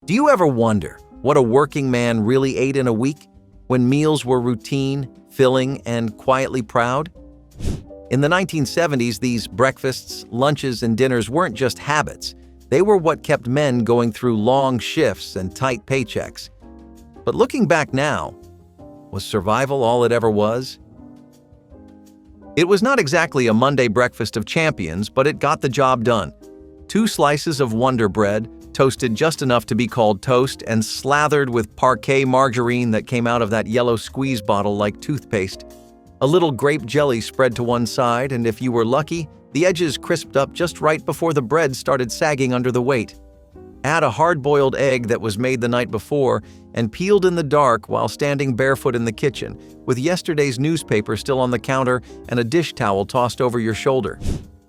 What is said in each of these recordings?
Do you ever wonder what a working man really ate in a week, when meals were routine, filling, and quietly proud? In the 1970s, these breakfasts, lunches, and dinners weren't just habits. They were what kept men going through long shifts and tight paychecks. But looking back now, was survival all it ever was? It was not exactly a Monday breakfast of champions, but it got the job done. 2 slices of Wonder Bread, toasted just enough to be called toast, and slathered with parquet margarine that came out of that yellow squeeze bottle like toothpaste. A little grape jelly spread to one side, and if you were lucky, the edges crisped up just right before the bread started sagging under the weight. Add a hard-boiled egg that was made the night before and peeled in the dark while standing barefoot in the kitchen, with yesterday's newspaper still on the counter and a dish towel tossed over your shoulder.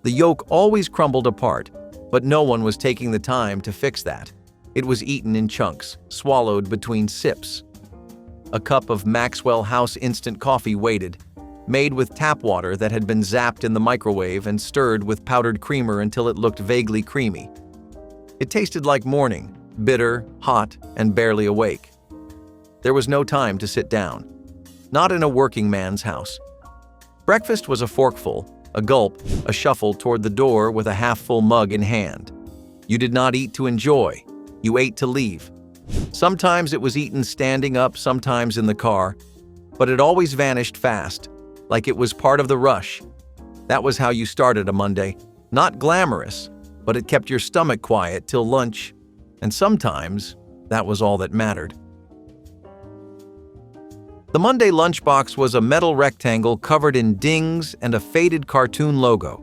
The yolk always crumbled apart, but no one was taking the time to fix that. It was eaten in chunks, swallowed between sips. A cup of Maxwell House instant coffee waited, made with tap water that had been zapped in the microwave and stirred with powdered creamer until it looked vaguely creamy. It tasted like morning, bitter, hot, and barely awake. There was no time to sit down. Not in a working man's house. Breakfast was a forkful, a gulp, a shuffle toward the door with a half-full mug in hand. You did not eat to enjoy. You ate to leave. Sometimes it was eaten standing up, sometimes in the car, but it always vanished fast, like it was part of the rush. That was how you started a Monday. Not glamorous, but it kept your stomach quiet till lunch, and sometimes that was all that mattered. The Monday lunchbox was a metal rectangle covered in dings and a faded cartoon logo.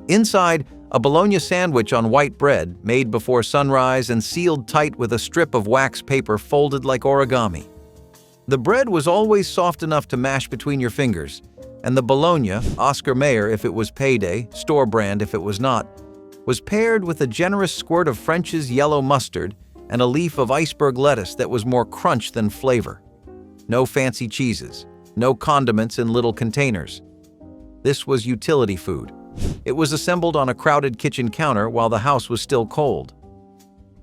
Inside, a bologna sandwich on white bread made before sunrise and sealed tight with a strip of wax paper folded like origami. The bread was always soft enough to mash between your fingers, and the bologna, Oscar Mayer if it was payday, store brand if it was not, was paired with a generous squirt of French's yellow mustard and a leaf of iceberg lettuce that was more crunch than flavor. No fancy cheeses, no condiments in little containers. This was utility food. It was assembled on a crowded kitchen counter while the house was still cold.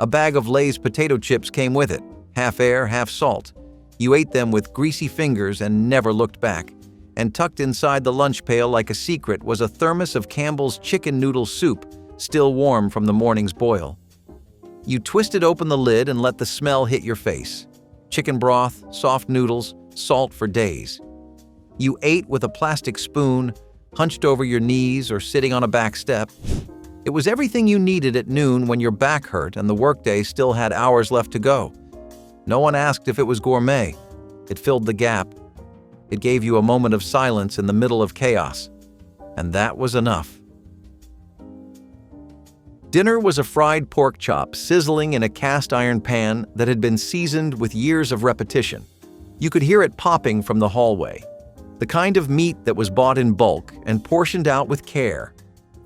A bag of Lay's potato chips came with it, half air, half salt. You ate them with greasy fingers and never looked back. And tucked inside the lunch pail like a secret was a thermos of Campbell's chicken noodle soup, still warm from the morning's boil. You twisted open the lid and let the smell hit your face. Chicken broth, soft noodles, salt for days. You ate with a plastic spoon, hunched over your knees or sitting on a back step. It was everything you needed at noon when your back hurt and the workday still had hours left to go. No one asked if it was gourmet. It filled the gap. It gave you a moment of silence in the middle of chaos. And that was enough. Dinner was a fried pork chop sizzling in a cast iron pan that had been seasoned with years of repetition. You could hear it popping from the hallway. The kind of meat that was bought in bulk and portioned out with care.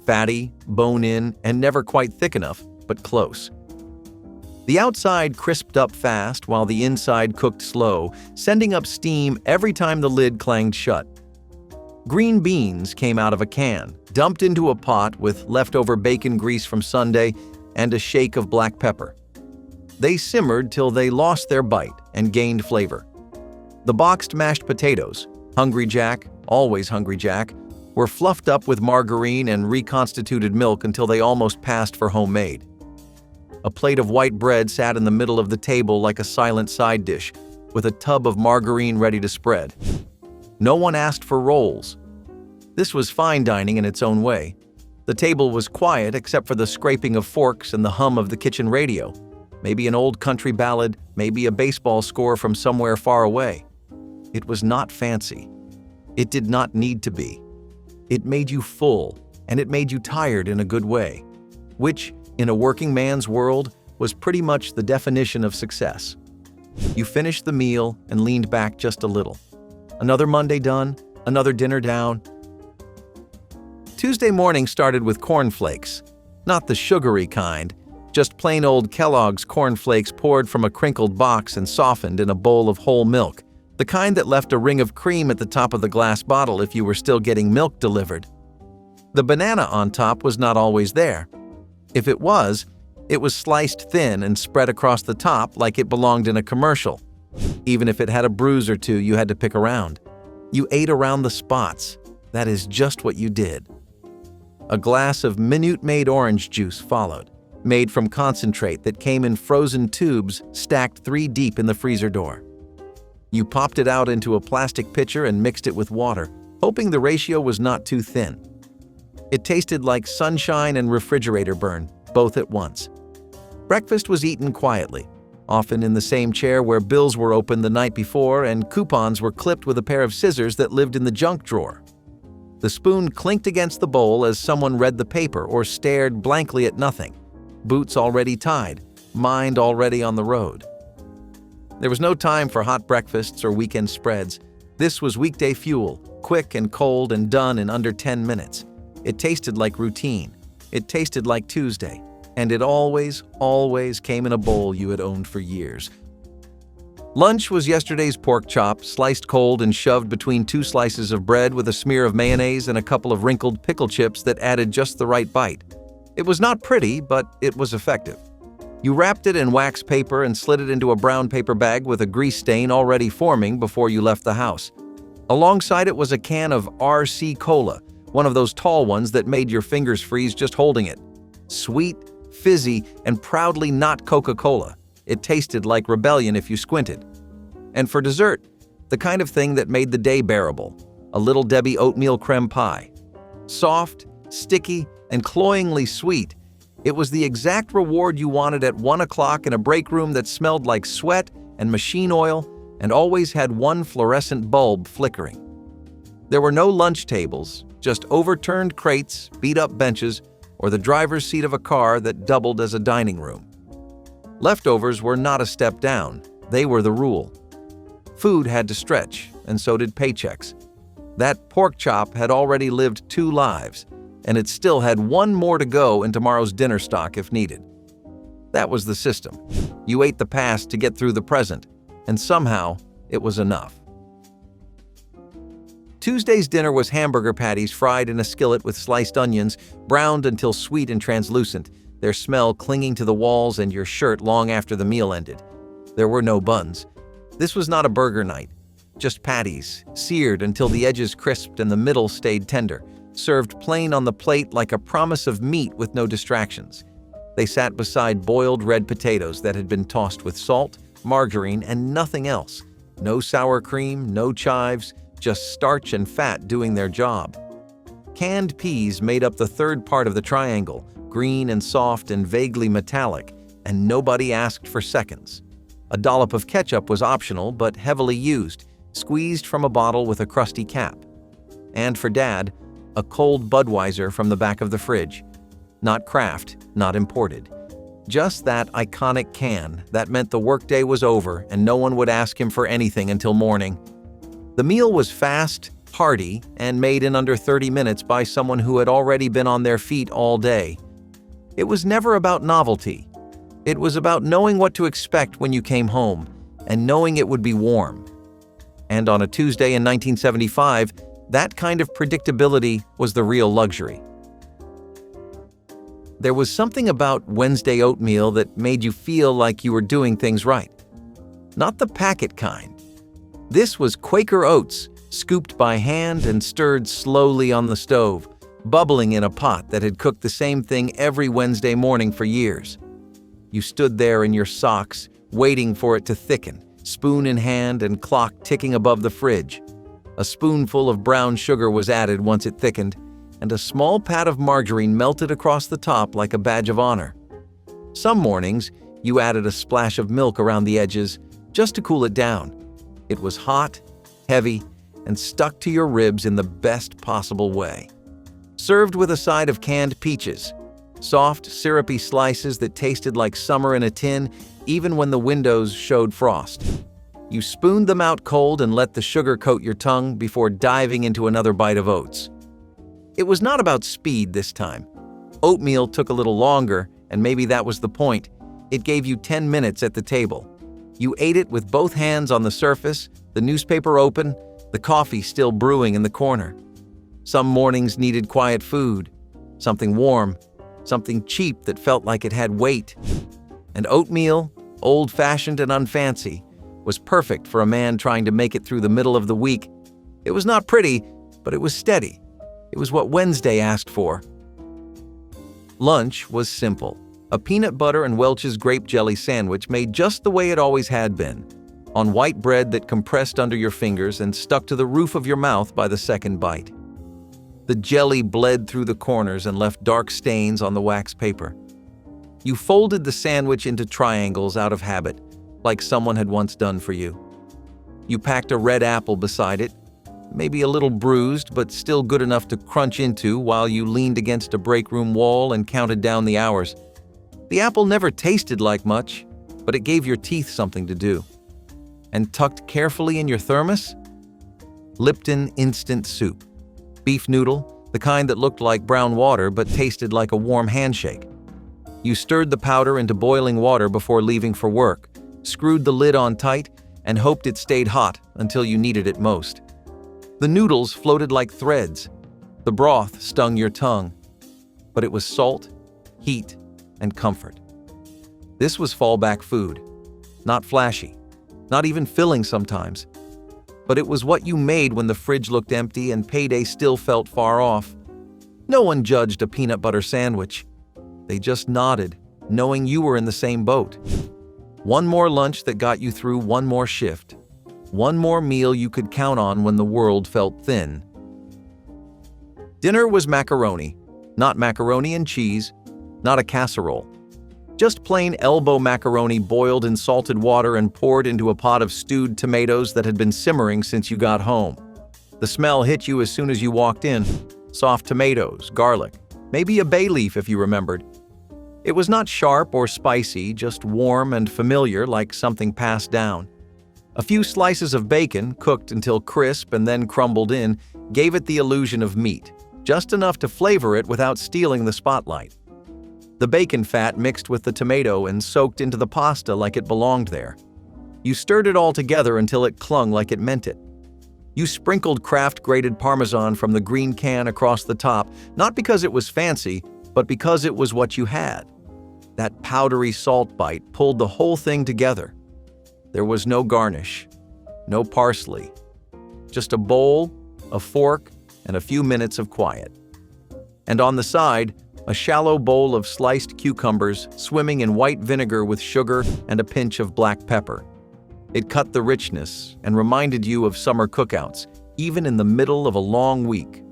Fatty, bone-in, and never quite thick enough, but close. The outside crisped up fast while the inside cooked slow, sending up steam every time the lid clanged shut. Green beans came out of a can, dumped into a pot with leftover bacon grease from Sunday and a shake of black pepper. They simmered till they lost their bite and gained flavor. The boxed mashed potatoes, Hungry Jack, always Hungry Jack, were fluffed up with margarine and reconstituted milk until they almost passed for homemade. A plate of white bread sat in the middle of the table like a silent side dish, with a tub of margarine ready to spread. No one asked for rolls. This was fine dining in its own way. The table was quiet except for the scraping of forks and the hum of the kitchen radio. Maybe an old country ballad, maybe a baseball score from somewhere far away. It was not fancy. It did not need to be. It made you full, and it made you tired in a good way, which, in a working man's world, was pretty much the definition of success. You finished the meal and leaned back just a little. Another Monday done, another dinner down. Tuesday morning started with cornflakes. Not the sugary kind, just plain old Kellogg's cornflakes poured from a crinkled box and softened in a bowl of whole milk, the kind that left a ring of cream at the top of the glass bottle if you were still getting milk delivered. The banana on top was not always there. If it was, It was sliced thin and spread across the top like it belonged in a commercial. Even if it had a bruise or two, you had to pick around. You ate around the spots. That is just what you did. A glass of minute-made orange juice followed, made from concentrate that came in frozen tubes stacked 3 deep in the freezer door. You popped it out into a plastic pitcher and mixed it with water, hoping the ratio was not too thin. It tasted like sunshine and refrigerator burn, both at once. Breakfast was eaten quietly, often in the same chair where bills were opened the night before and coupons were clipped with a pair of scissors that lived in the junk drawer. The spoon clinked against the bowl as someone read the paper or stared blankly at nothing. Boots already tied, mind already on the road. There was no time for hot breakfasts or weekend spreads. This was weekday fuel, quick and cold and done in under 10 minutes. It tasted like routine. It tasted like Tuesday. And it always came in a bowl you had owned for years. Lunch was yesterday's pork chop, sliced cold and shoved between 2 slices of bread with a smear of mayonnaise and a couple of wrinkled pickle chips that added just the right bite. It was not pretty, but it was effective. You wrapped it in wax paper and slid it into a brown paper bag with a grease stain already forming before you left the house. Alongside it was a can of RC Cola, one of those tall ones that made your fingers freeze just holding it. Sweet, fizzy, and proudly not Coca-Cola. It tasted like rebellion if you squinted. And for dessert, the kind of thing that made the day bearable, a Little Debbie oatmeal creme pie. Soft, sticky, and cloyingly sweet, it was the exact reward you wanted at 1 o'clock in a break room that smelled like sweat and machine oil and always had one fluorescent bulb flickering. There were no lunch tables, just overturned crates, beat-up benches, or the driver's seat of a car that doubled as a dining room. Leftovers were not a step down, they were the rule. Food had to stretch, and so did paychecks. That pork chop had already lived 2 lives, and it still had 1 more to go in tomorrow's dinner stock if needed. That was the system. You ate the past to get through the present, and somehow it was enough. Tuesday's dinner was hamburger patties fried in a skillet with sliced onions, browned until sweet and translucent, their smell clinging to the walls and your shirt long after the meal ended. There were no buns. This was not a burger night. Just patties, seared until the edges crisped and the middle stayed tender, served plain on the plate like a promise of meat with no distractions. They sat beside boiled red potatoes that had been tossed with salt, margarine, and nothing else. No sour cream, no chives, just starch and fat doing their job. Canned peas made up the 3rd part of the triangle, green and soft and vaguely metallic, and nobody asked for seconds. A dollop of ketchup was optional but heavily used, squeezed from a bottle with a crusty cap. And for Dad, a cold Budweiser from the back of the fridge. Not craft, not imported. Just that iconic can that meant the workday was over and no one would ask him for anything until morning. The meal was fast, hearty, and made in under 30 minutes by someone who had already been on their feet all day. It was never about novelty. It was about knowing what to expect when you came home, and knowing it would be warm. And on a Tuesday in 1975, that kind of predictability was the real luxury. There was something about Wednesday oatmeal that made you feel like you were doing things right. Not the packet kind. This was Quaker oats, scooped by hand and stirred slowly on the stove, bubbling in a pot that had cooked the same thing every Wednesday morning for years. You stood there in your socks, waiting for it to thicken, spoon in hand and clock ticking above the fridge. A spoonful of brown sugar was added once it thickened, and a small pat of margarine melted across the top like a badge of honor. Some mornings, you added a splash of milk around the edges just to cool it down. It was hot, heavy, and stuck to your ribs in the best possible way. Served with a side of canned peaches, soft, syrupy slices that tasted like summer in a tin even when the windows showed frost. You spooned them out cold and let the sugar coat your tongue before diving into another bite of oats. It was not about speed this time. Oatmeal took a little longer, and maybe that was the point. It gave you 10 minutes at the table. You ate it with both hands on the surface, the newspaper open, the coffee still brewing in the corner. Some mornings needed quiet food, something warm, something cheap that felt like it had weight. And oatmeal, old-fashioned and unfancy, was perfect for a man trying to make it through the middle of the week. It was not pretty, but it was steady. It was what Wednesday asked for. Lunch was simple. A peanut butter and Welch's grape jelly sandwich made just the way it always had been, on white bread that compressed under your fingers and stuck to the roof of your mouth by the second bite. The jelly bled through the corners and left dark stains on the wax paper. You folded the sandwich into triangles out of habit, like someone had once done for you. You packed a red apple beside it, maybe a little bruised, but still good enough to crunch into while you leaned against a break room wall and counted down the hours. The apple never tasted like much, but it gave your teeth something to do. And tucked carefully in your thermos? Lipton instant soup. Beef noodle, the kind that looked like brown water but tasted like a warm handshake. You stirred the powder into boiling water before leaving for work, screwed the lid on tight, and hoped it stayed hot until you needed it most. The noodles floated like threads. The broth stung your tongue. But it was salt, heat, and comfort. This was fallback food. Not flashy. Not even filling sometimes. But it was what you made when the fridge looked empty and payday still felt far off. No one judged a peanut butter sandwich. They just nodded, knowing you were in the same boat. One more lunch that got you through one more shift. One more meal you could count on when the world felt thin. Dinner was macaroni. Not macaroni and cheese, not a casserole. Just plain elbow macaroni boiled in salted water and poured into a pot of stewed tomatoes that had been simmering since you got home. The smell hit you as soon as you walked in. Soft tomatoes, garlic, maybe a bay leaf if you remembered. It was not sharp or spicy, just warm and familiar like something passed down. A few slices of bacon, cooked until crisp and then crumbled in, gave it the illusion of meat, just enough to flavor it without stealing the spotlight. The bacon fat mixed with the tomato and soaked into the pasta like it belonged there. You stirred it all together until it clung like it meant it. You sprinkled Kraft grated Parmesan from the green can across the top, not because it was fancy, but because it was what you had. That powdery salt bite pulled the whole thing together. There was no garnish, no parsley, just a bowl, a fork, and a few minutes of quiet. And on the side, a shallow bowl of sliced cucumbers swimming in white vinegar with sugar and a pinch of black pepper. It cut the richness and reminded you of summer cookouts, even in the middle of a long week.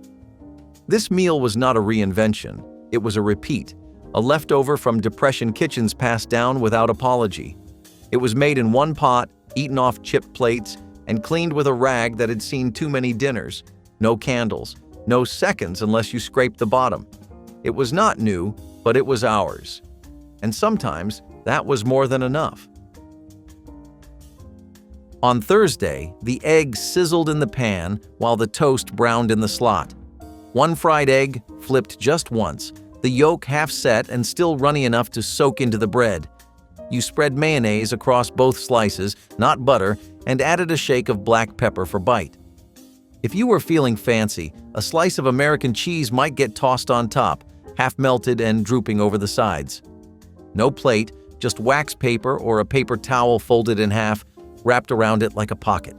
This meal was not a reinvention, it was a repeat, a leftover from Depression kitchens passed down without apology. It was made in one pot, eaten off chipped plates, and cleaned with a rag that had seen too many dinners. No candles, no seconds unless you scraped the bottom. It was not new, but it was ours. And sometimes that was more than enough. On Thursday, the egg sizzled in the pan while the toast browned in the slot. One fried egg, flipped just once, the yolk half set and still runny enough to soak into the bread. You spread mayonnaise across both slices, not butter, and added a shake of black pepper for bite. If you were feeling fancy, a slice of American cheese might get tossed on top, half melted and drooping over the sides. No plate, just wax paper or a paper towel folded in half, wrapped around it like a pocket.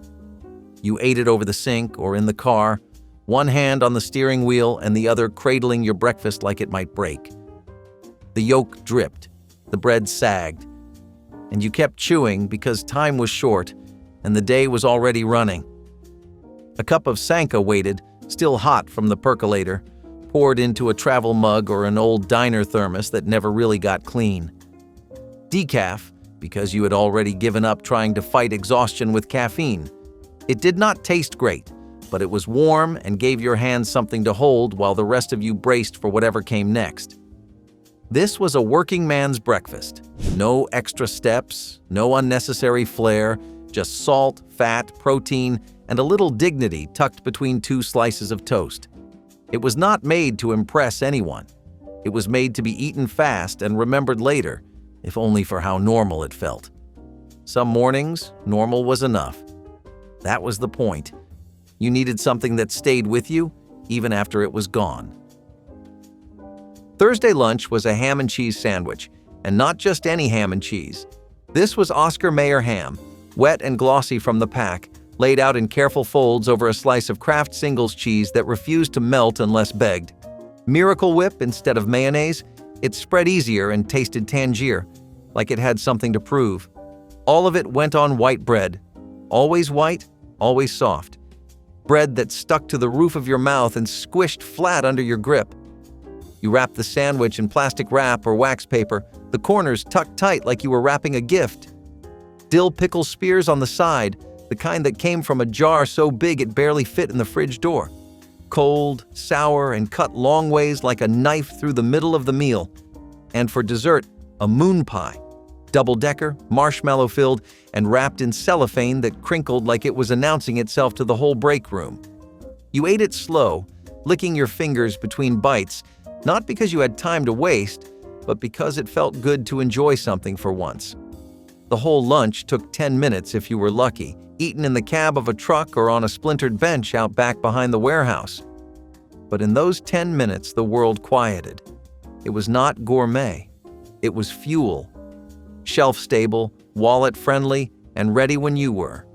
You ate it over the sink or in the car, one hand on the steering wheel and the other cradling your breakfast like it might break. The yolk dripped, the bread sagged, and you kept chewing because time was short and the day was already running. A cup of Sanka waited, still hot from the percolator, poured into a travel mug or an old diner thermos that never really got clean. Decaf, because you had already given up trying to fight exhaustion with caffeine. It did not taste great, but it was warm and gave your hands something to hold while the rest of you braced for whatever came next. This was a working man's breakfast. No extra steps, no unnecessary flair, just salt, fat, protein, and a little dignity tucked between two slices of toast. It was not made to impress anyone. It was made to be eaten fast and remembered later, if only for how normal it felt. Some mornings, normal was enough. That was the point. You needed something that stayed with you, even after it was gone. Thursday lunch was a ham and cheese sandwich, and not just any ham and cheese. This was Oscar Mayer ham, wet and glossy from the pack, laid out in careful folds over a slice of Kraft Singles cheese that refused to melt unless begged. Miracle Whip instead of mayonnaise, it spread easier and tasted Tangier, like it had something to prove. All of it went on white bread. Always white, always soft. Bread that stuck to the roof of your mouth and squished flat under your grip. You wrapped the sandwich in plastic wrap or wax paper, the corners tucked tight like you were wrapping a gift. Dill pickle spears on the side, the kind that came from a jar so big it barely fit in the fridge door. Cold, sour, and cut long ways like a knife through the middle of the meal. And for dessert, a moon pie. Double-decker, marshmallow-filled, and wrapped in cellophane that crinkled like it was announcing itself to the whole break room. You ate it slow, licking your fingers between bites, not because you had time to waste, but because it felt good to enjoy something for once. The whole lunch took 10 minutes if you were lucky, eaten in the cab of a truck or on a splintered bench out back behind the warehouse. But in those 10 minutes, the world quieted. It was not gourmet. It was fuel. Shelf-stable, wallet-friendly, and ready when you were.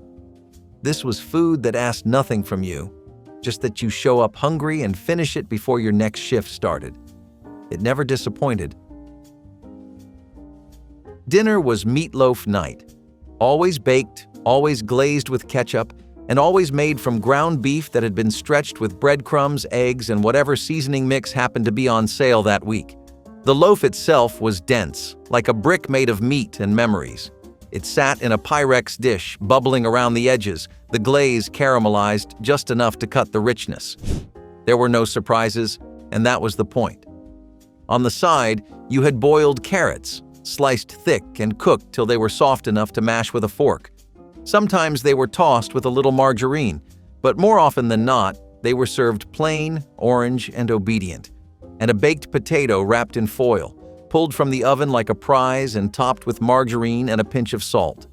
This was food that asked nothing from you, just that you show up hungry and finish it before your next shift started. It never disappointed. Dinner was meatloaf night. Always baked, always glazed with ketchup, and always made from ground beef that had been stretched with breadcrumbs, eggs, and whatever seasoning mix happened to be on sale that week. The loaf itself was dense, like a brick made of meat and memories. It sat in a Pyrex dish, bubbling around the edges, the glaze caramelized just enough to cut the richness. There were no surprises, and that was the point. On the side, you had boiled carrots, sliced thick and cooked till they were soft enough to mash with a fork. Sometimes they were tossed with a little margarine, but more often than not, they were served plain, orange, and obedient. And a baked potato wrapped in foil, pulled from the oven like a prize and topped with margarine and a pinch of salt.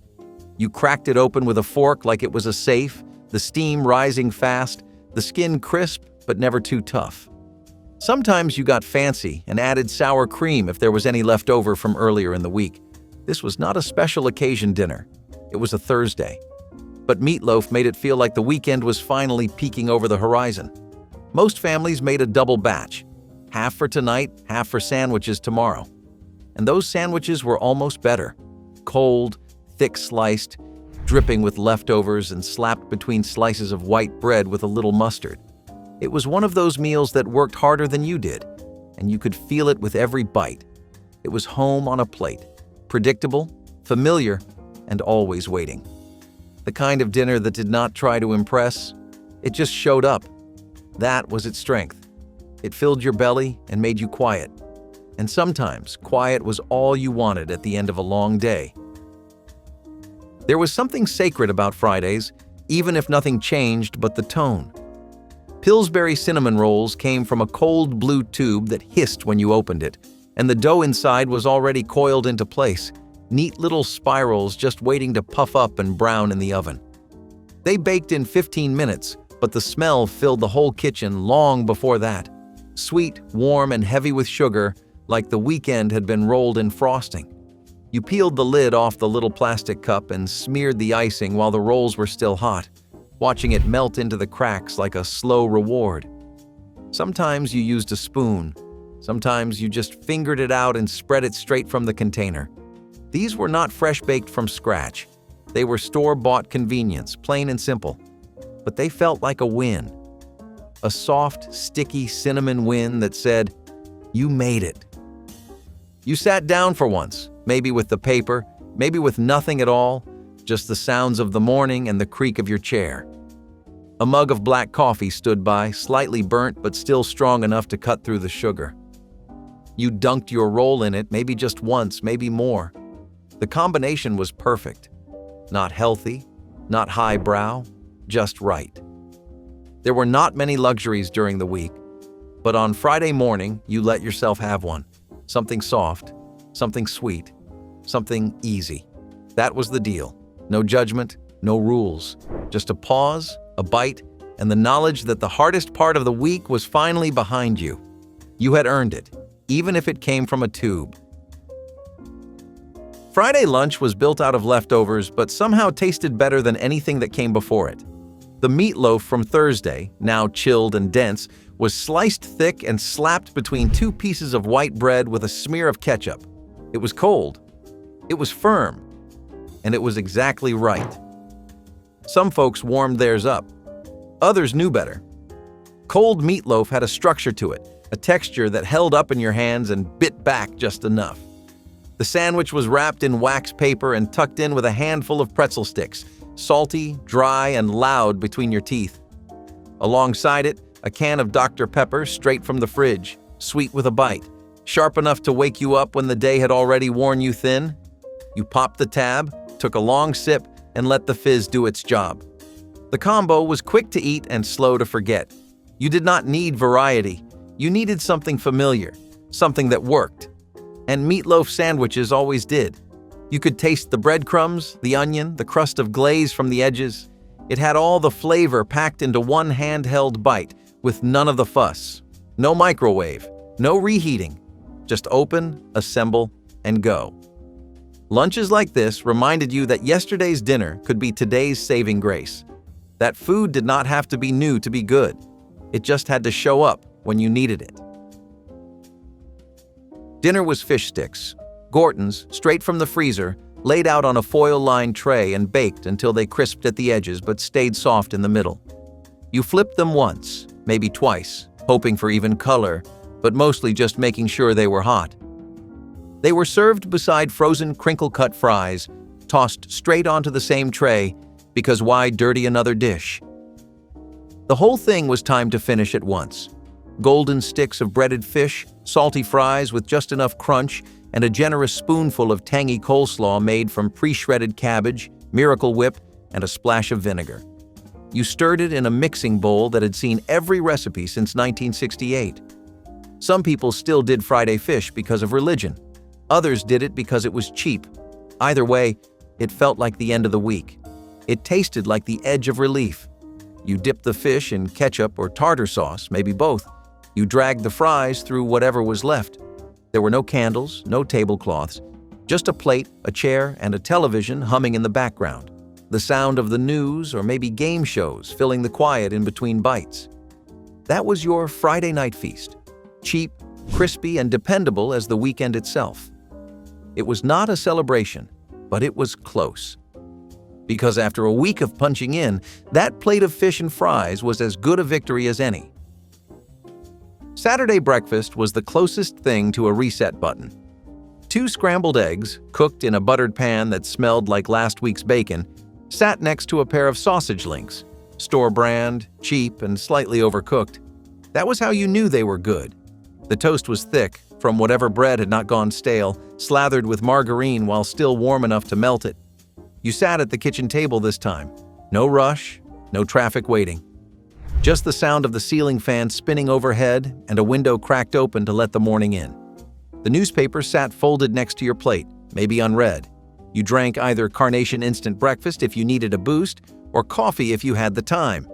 You cracked it open with a fork like it was a safe, the steam rising fast, the skin crisp but never too tough. Sometimes you got fancy and added sour cream if there was any left over from earlier in the week. This was not a special occasion dinner. It was a Thursday. But meatloaf made it feel like the weekend was finally peeking over the horizon. Most families made a double batch. Half for tonight, half for sandwiches tomorrow. And those sandwiches were almost better. Cold, thick-sliced, dripping with leftovers and slapped between slices of white bread with a little mustard. It was one of those meals that worked harder than you did, and you could feel it with every bite. It was home on a plate, predictable, familiar, and always waiting. The kind of dinner that did not try to impress, it just showed up. That was its strength. It filled your belly and made you quiet. And sometimes, quiet was all you wanted at the end of a long day. There was something sacred about Fridays, even if nothing changed but the tone. Pillsbury cinnamon rolls came from a cold blue tube that hissed when you opened it, and the dough inside was already coiled into place, neat little spirals just waiting to puff up and brown in the oven. They baked in 15 minutes, but the smell filled the whole kitchen long before that. Sweet, warm, and heavy with sugar, like the weekend had been rolled in frosting. You peeled the lid off the little plastic cup and smeared the icing while the rolls were still hot, watching it melt into the cracks like a slow reward. Sometimes you used a spoon. Sometimes you just fingered it out and spread it straight from the container. These were not fresh baked from scratch. They were store-bought convenience, plain and simple. But they felt like a win. A soft, sticky cinnamon win that said, "You made it." You sat down for once, maybe with the paper, maybe with nothing at all, just the sounds of the morning and the creak of your chair. A mug of black coffee stood by, slightly burnt but still strong enough to cut through the sugar. You dunked your roll in it, maybe just once, maybe more. The combination was perfect. Not healthy, not highbrow, just right. There were not many luxuries during the week, but on Friday morning, you let yourself have one. Something soft, something sweet, something easy. That was the deal. No judgment, no rules. Just a pause, a bite, and the knowledge that the hardest part of the week was finally behind you. You had earned it. even if it came from a tube. Friday lunch was built out of leftovers, but somehow tasted better than anything that came before it. The meatloaf from Thursday, now chilled and dense, was sliced thick and slapped between two pieces of white bread with a smear of ketchup. It was cold. It was firm. And it was exactly right. Some folks warmed theirs up. Others knew better. Cold meatloaf had a structure to it, a texture that held up in your hands and bit back just enough. The sandwich was wrapped in wax paper and tucked in with a handful of pretzel sticks, salty, dry, and loud between your teeth. Alongside it, a can of Dr. Pepper straight from the fridge, sweet with a bite, sharp enough to wake you up when the day had already worn you thin. You popped the tab, took a long sip, and let the fizz do its job. The combo was quick to eat and slow to forget. You did not need variety. You needed something familiar, something that worked. And meatloaf sandwiches always did. You could taste the breadcrumbs, the onion, the crust of glaze from the edges. It had all the flavor packed into one handheld bite with none of the fuss. No microwave, no reheating. Just open, assemble, and go. Lunches like this reminded you that yesterday's dinner could be today's saving grace. That food did not have to be new to be good. It just had to show up when you needed it. Dinner was fish sticks, Gorton's, straight from the freezer, laid out on a foil-lined tray and baked until they crisped at the edges but stayed soft in the middle. You flipped them once, maybe twice, hoping for even color, but mostly just making sure they were hot. They were served beside frozen crinkle-cut fries, tossed straight onto the same tray, because why dirty another dish? The whole thing was timed to finish at once. Golden sticks of breaded fish, salty fries with just enough crunch, and a generous spoonful of tangy coleslaw made from pre-shredded cabbage, Miracle Whip, and a splash of vinegar. You stirred it in a mixing bowl that had seen every recipe since 1968. Some people still did Friday fish because of religion. Others did it because it was cheap. Either way, it felt like the end of the week. It tasted like the edge of relief. You dipped the fish in ketchup or tartar sauce, maybe both. You dragged the fries through whatever was left. There were no candles, no tablecloths, just a plate, a chair, and a television humming in the background. The sound of the news or maybe game shows filling the quiet in between bites. That was your Friday night feast. Cheap, crispy, and dependable as the weekend itself. It was not a celebration, but it was close. Because after a week of punching in, that plate of fish and fries was as good a victory as any. Saturday breakfast was the closest thing to a reset button. 2 scrambled eggs, cooked in a buttered pan that smelled like last week's bacon, sat next to a pair of sausage links, store brand, cheap, and slightly overcooked. That was how you knew they were good. The toast was thick, from whatever bread had not gone stale, slathered with margarine while still warm enough to melt it. You sat at the kitchen table this time. No rush, no traffic waiting. Just the sound of the ceiling fan spinning overhead and a window cracked open to let the morning in. The newspaper sat folded next to your plate, maybe unread. You drank either Carnation instant breakfast if you needed a boost, or coffee if you had the time.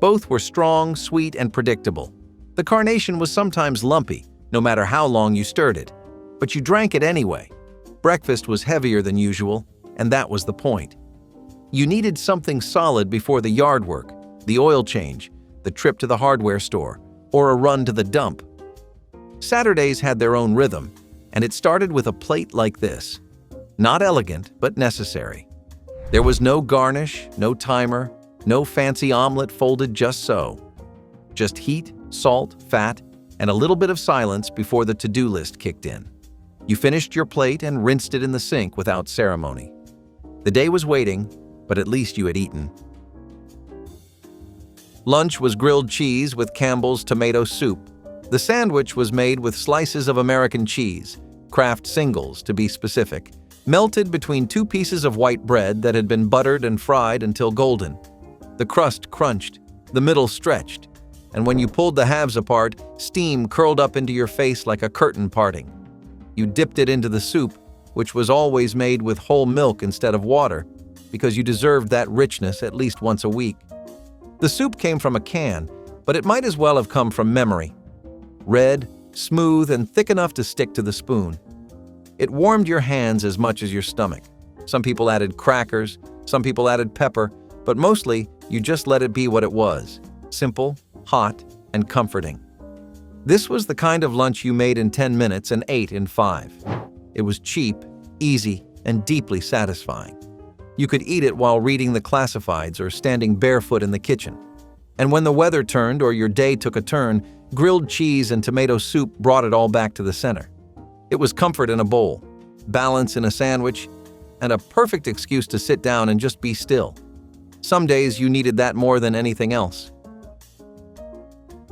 Both were strong, sweet, and predictable. The Carnation was sometimes lumpy, no matter how long you stirred it. But you drank it anyway. Breakfast was heavier than usual, and that was the point. You needed something solid before the yard work, the oil change, the trip to the hardware store, or a run to the dump. Saturdays had their own rhythm, and it started with a plate like this. Not elegant, but necessary. There was no garnish, no timer, no fancy omelet folded just so. Just heat, salt, fat, and a little bit of silence before the to-do list kicked in. You finished your plate and rinsed it in the sink without ceremony. The day was waiting, but at least you had eaten. Lunch was grilled cheese with Campbell's tomato soup. The sandwich was made with slices of American cheese, Kraft singles to be specific, melted between 2 pieces of white bread that had been buttered and fried until golden. The crust crunched, the middle stretched, and when you pulled the halves apart, steam curled up into your face like a curtain parting. You dipped it into the soup, which was always made with whole milk instead of water, because you deserved that richness at least once a week. The soup came from a can, but it might as well have come from memory. Red, smooth and thick enough to stick to the spoon. It warmed your hands as much as your stomach. Some people added crackers, some people added pepper, but mostly you just let it be what it was: simple, hot, and comforting. This was the kind of lunch you made in 10 minutes and ate in 5. It was cheap, easy, and deeply satisfying. You could eat it while reading the classifieds or standing barefoot in the kitchen. And when the weather turned or your day took a turn, grilled cheese and tomato soup brought it all back to the center. It was comfort in a bowl, balance in a sandwich, and a perfect excuse to sit down and just be still. Some days you needed that more than anything else.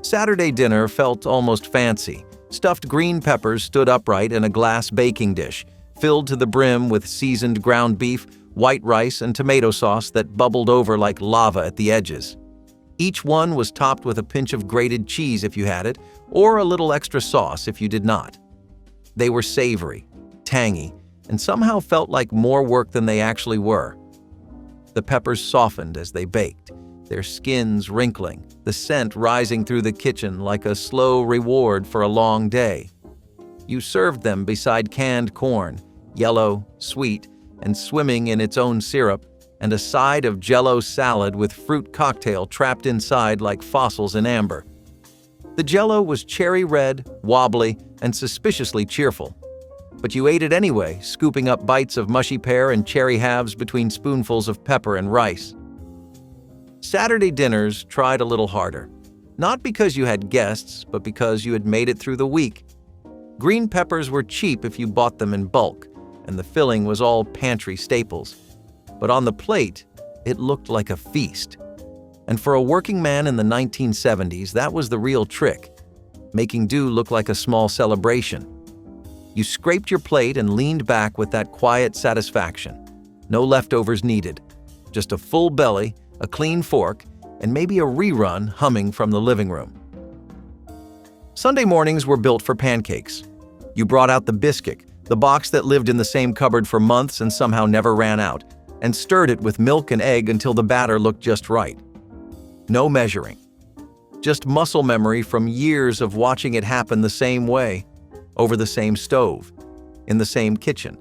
Saturday dinner felt almost fancy. Stuffed green peppers stood upright in a glass baking dish, filled to the brim with seasoned ground beef, white rice, and tomato sauce that bubbled over like lava at the edges. Each one was topped with a pinch of grated cheese if you had it, or a little extra sauce if you did not. They were savory, tangy, and somehow felt like more work than they actually were. The peppers softened as they baked, their skins wrinkling, the scent rising through the kitchen like a slow reward for a long day. You served them beside canned corn, yellow, sweet, and swimming in its own syrup, and a side of Jell-O salad with fruit cocktail trapped inside like fossils in amber. The Jell-O was cherry red, wobbly, and suspiciously cheerful. But you ate it anyway, scooping up bites of mushy pear and cherry halves between spoonfuls of pepper and rice. Saturday dinners tried a little harder. Not because you had guests, but because you had made it through the week. Green peppers were cheap if you bought them in bulk, and the filling was all pantry staples. But on the plate, it looked like a feast. And for a working man in the 1970s, that was the real trick, making do look like a small celebration. You scraped your plate and leaned back with that quiet satisfaction. No leftovers needed. Just a full belly, a clean fork, and maybe a rerun humming from the living room. Sunday mornings were built for pancakes. You brought out the biscuit, the box that lived in the same cupboard for months and somehow never ran out, and stirred it with milk and egg until the batter looked just right. No measuring. Just muscle memory from years of watching it happen the same way, over the same stove, in the same kitchen.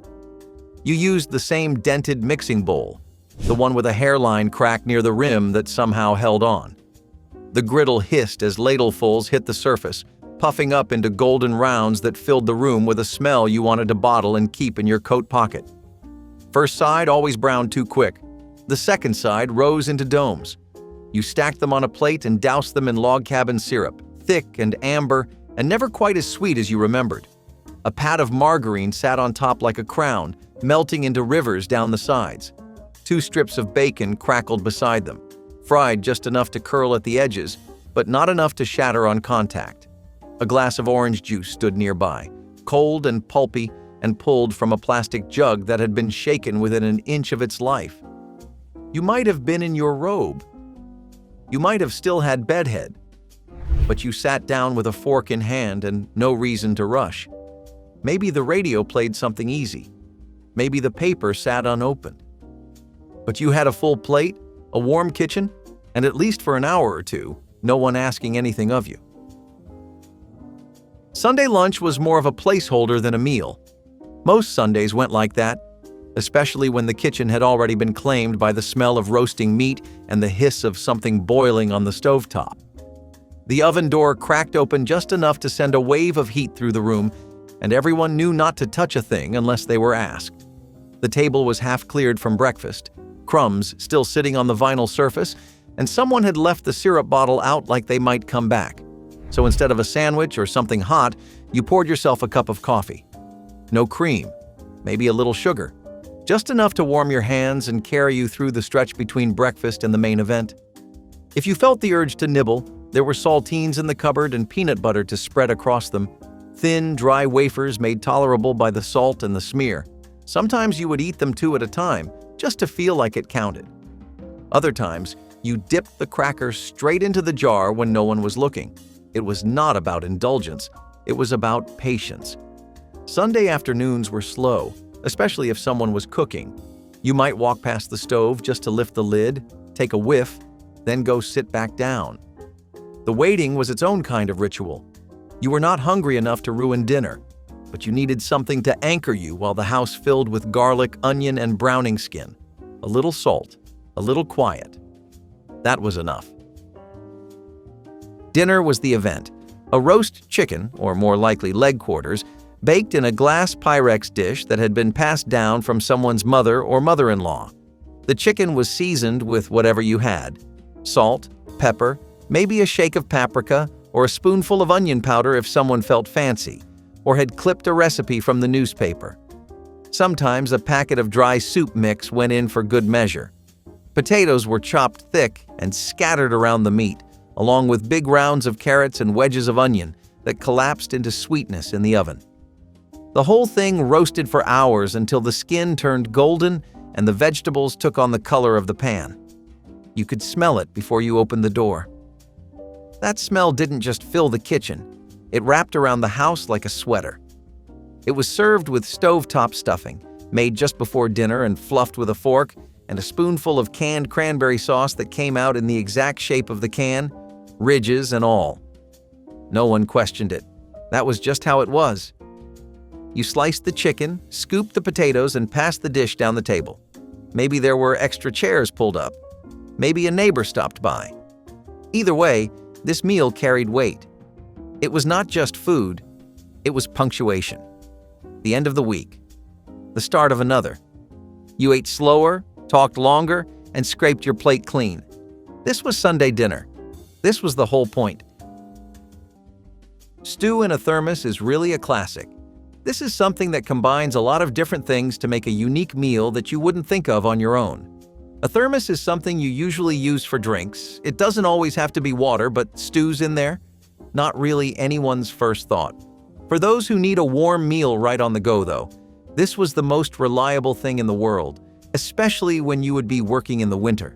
You used the same dented mixing bowl, the one with a hairline crack near the rim that somehow held on. The griddle hissed as ladlefuls hit the surface, puffing up into golden rounds that filled the room with a smell you wanted to bottle and keep in your coat pocket. First side always browned too quick. The second side rose into domes. You stacked them on a plate and doused them in log cabin syrup, thick and amber and never quite as sweet as you remembered. A pat of margarine sat on top like a crown, melting into rivers down the sides. 2 strips of bacon crackled beside them, fried just enough to curl at the edges, but not enough to shatter on contact. A glass of orange juice stood nearby, cold and pulpy, and pulled from a plastic jug that had been shaken within an inch of its life. You might have been in your robe. You might have still had bedhead. But you sat down with a fork in hand and no reason to rush. Maybe the radio played something easy. Maybe the paper sat unopened. But you had a full plate, a warm kitchen, and at least for an hour or two, no one asking anything of you. Sunday lunch was more of a placeholder than a meal. Most Sundays went like that, especially when the kitchen had already been claimed by the smell of roasting meat and the hiss of something boiling on the stovetop. The oven door cracked open just enough to send a wave of heat through the room, and everyone knew not to touch a thing unless they were asked. The table was half cleared from breakfast, crumbs still sitting on the vinyl surface, and someone had left the syrup bottle out like they might come back. So instead of a sandwich or something hot, you poured yourself a cup of coffee. No cream, maybe a little sugar, just enough to warm your hands and carry you through the stretch between breakfast and the main event. If you felt the urge to nibble, there were saltines in the cupboard and peanut butter to spread across them, thin, dry wafers made tolerable by the salt and the smear. Sometimes you would eat them 2 at a time, just to feel like it counted. Other times, you dipped the crackers straight into the jar when no one was looking. It was not about indulgence, it was about patience. Sunday afternoons were slow, especially if someone was cooking. You might walk past the stove just to lift the lid, take a whiff, then go sit back down. The waiting was its own kind of ritual. You were not hungry enough to ruin dinner, but you needed something to anchor you while the house filled with garlic, onion, and browning skin. A little salt, a little quiet. That was enough. Dinner was the event. A roast chicken, or more likely leg quarters, baked in a glass Pyrex dish that had been passed down from someone's mother or mother-in-law. The chicken was seasoned with whatever you had: salt, pepper, maybe a shake of paprika, or a spoonful of onion powder if someone felt fancy, or had clipped a recipe from the newspaper. Sometimes a packet of dry soup mix went in for good measure. Potatoes were chopped thick and scattered around the meat, along with big rounds of carrots and wedges of onion that collapsed into sweetness in the oven. The whole thing roasted for hours until the skin turned golden and the vegetables took on the color of the pan. You could smell it before you opened the door. That smell didn't just fill the kitchen, it wrapped around the house like a sweater. It was served with stovetop stuffing, made just before dinner and fluffed with a fork, and a spoonful of canned cranberry sauce that came out in the exact shape of the can, ridges and all. No one questioned it. That was just how it was. You sliced the chicken, scooped the potatoes, and passed the dish down the table. Maybe there were extra chairs pulled up. Maybe a neighbor stopped by. Either way, this meal carried weight. It was not just food, it was punctuation. The end of the week. The start of another. You ate slower, talked longer, and scraped your plate clean. This was Sunday dinner. This was the whole point. Stew in a thermos is really a classic. This is something that combines a lot of different things to make a unique meal that you wouldn't think of on your own. A thermos is something you usually use for drinks. It doesn't always have to be water, but stew's in there? Not really anyone's first thought. For those who need a warm meal right on the go, though, this was the most reliable thing in the world, especially when you would be working in the winter.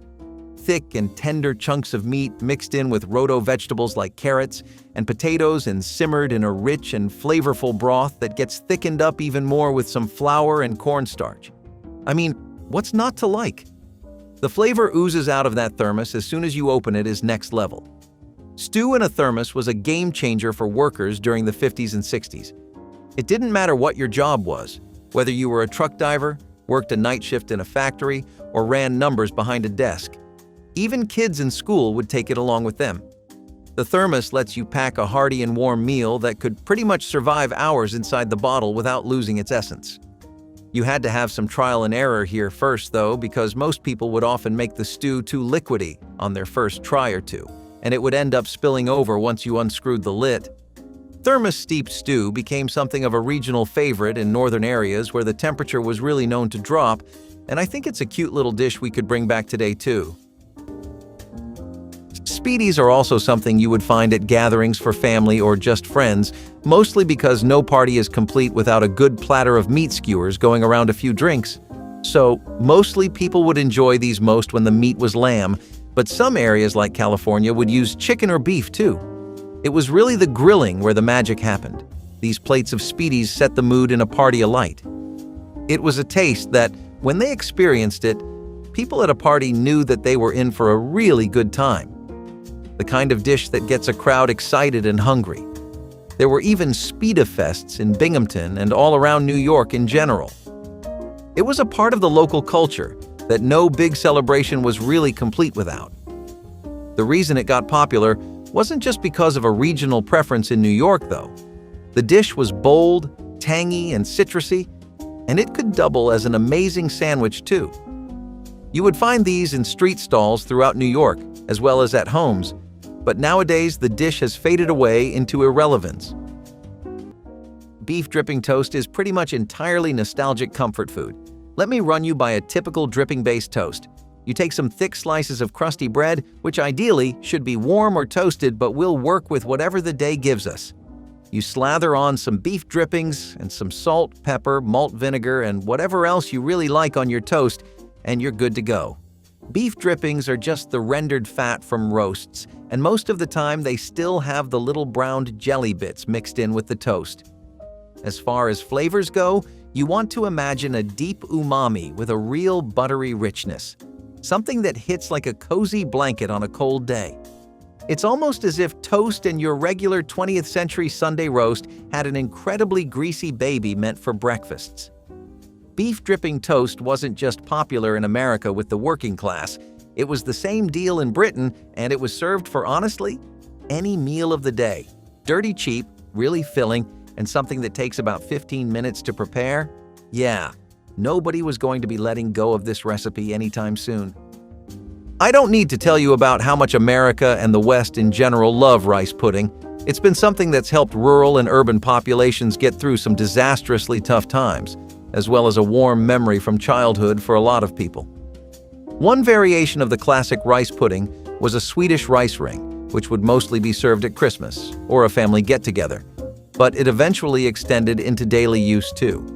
Thick and tender chunks of meat mixed in with roto vegetables like carrots and potatoes and simmered in a rich and flavorful broth that gets thickened up even more with some flour and cornstarch. I mean, what's not to like? The flavor oozes out of that thermos as soon as you open it is next level. Stew in a thermos was a game changer for workers during the 50s and 60s. It didn't matter what your job was, whether you were a truck driver, worked a night shift in a factory, or ran numbers behind a desk. Even kids in school would take it along with them. The thermos lets you pack a hearty and warm meal that could pretty much survive hours inside the bottle without losing its essence. You had to have some trial and error here first, though, because most people would often make the stew too liquidy on their first try or two, and it would end up spilling over once you unscrewed the lid. Thermos-steeped stew became something of a regional favorite in northern areas where the temperature was really known to drop, and I think it's a cute little dish we could bring back today too. Speedies are also something you would find at gatherings for family or just friends, mostly because no party is complete without a good platter of meat skewers going around a few drinks. So, mostly people would enjoy these most when the meat was lamb, but some areas like California would use chicken or beef too. It was really the grilling where the magic happened. These plates of Speedies set the mood in a party alight. It was a taste that, when they experienced it, people at a party knew that they were in for a really good time. The kind of dish that gets a crowd excited and hungry. There were even Speedafests in Binghamton and all around New York in general. It was a part of the local culture that no big celebration was really complete without. The reason it got popular wasn't just because of a regional preference in New York, though. The dish was bold, tangy, and citrusy, and it could double as an amazing sandwich too. You would find these in street stalls throughout New York, as well as at homes, but nowadays the dish has faded away into irrelevance. Beef dripping toast is pretty much entirely nostalgic comfort food. Let me run you by a typical dripping-based toast. You take some thick slices of crusty bread, which ideally should be warm or toasted but will work with whatever the day gives us. You slather on some beef drippings and some salt, pepper, malt vinegar, and whatever else you really like on your toast, and you're good to go. Beef drippings are just the rendered fat from roasts, and most of the time they still have the little browned jelly bits mixed in with the toast. As far as flavors go, you want to imagine a deep umami with a real buttery richness. Something that hits like a cozy blanket on a cold day. It's almost as if toast and your regular 20th century Sunday roast had an incredibly greasy baby meant for breakfasts. Beef dripping toast wasn't just popular in America with the working class. It was the same deal in Britain, and it was served for, honestly, any meal of the day. Dirty cheap, really filling, and something that takes about 15 minutes to prepare? Yeah, nobody was going to be letting go of this recipe anytime soon. I don't need to tell you about how much America and the West in general love rice pudding. It's been something that's helped rural and urban populations get through some disastrously tough times, as well as a warm memory from childhood for a lot of people. One variation of the classic rice pudding was a Swedish rice ring, which would mostly be served at Christmas or a family get-together, but it eventually extended into daily use too.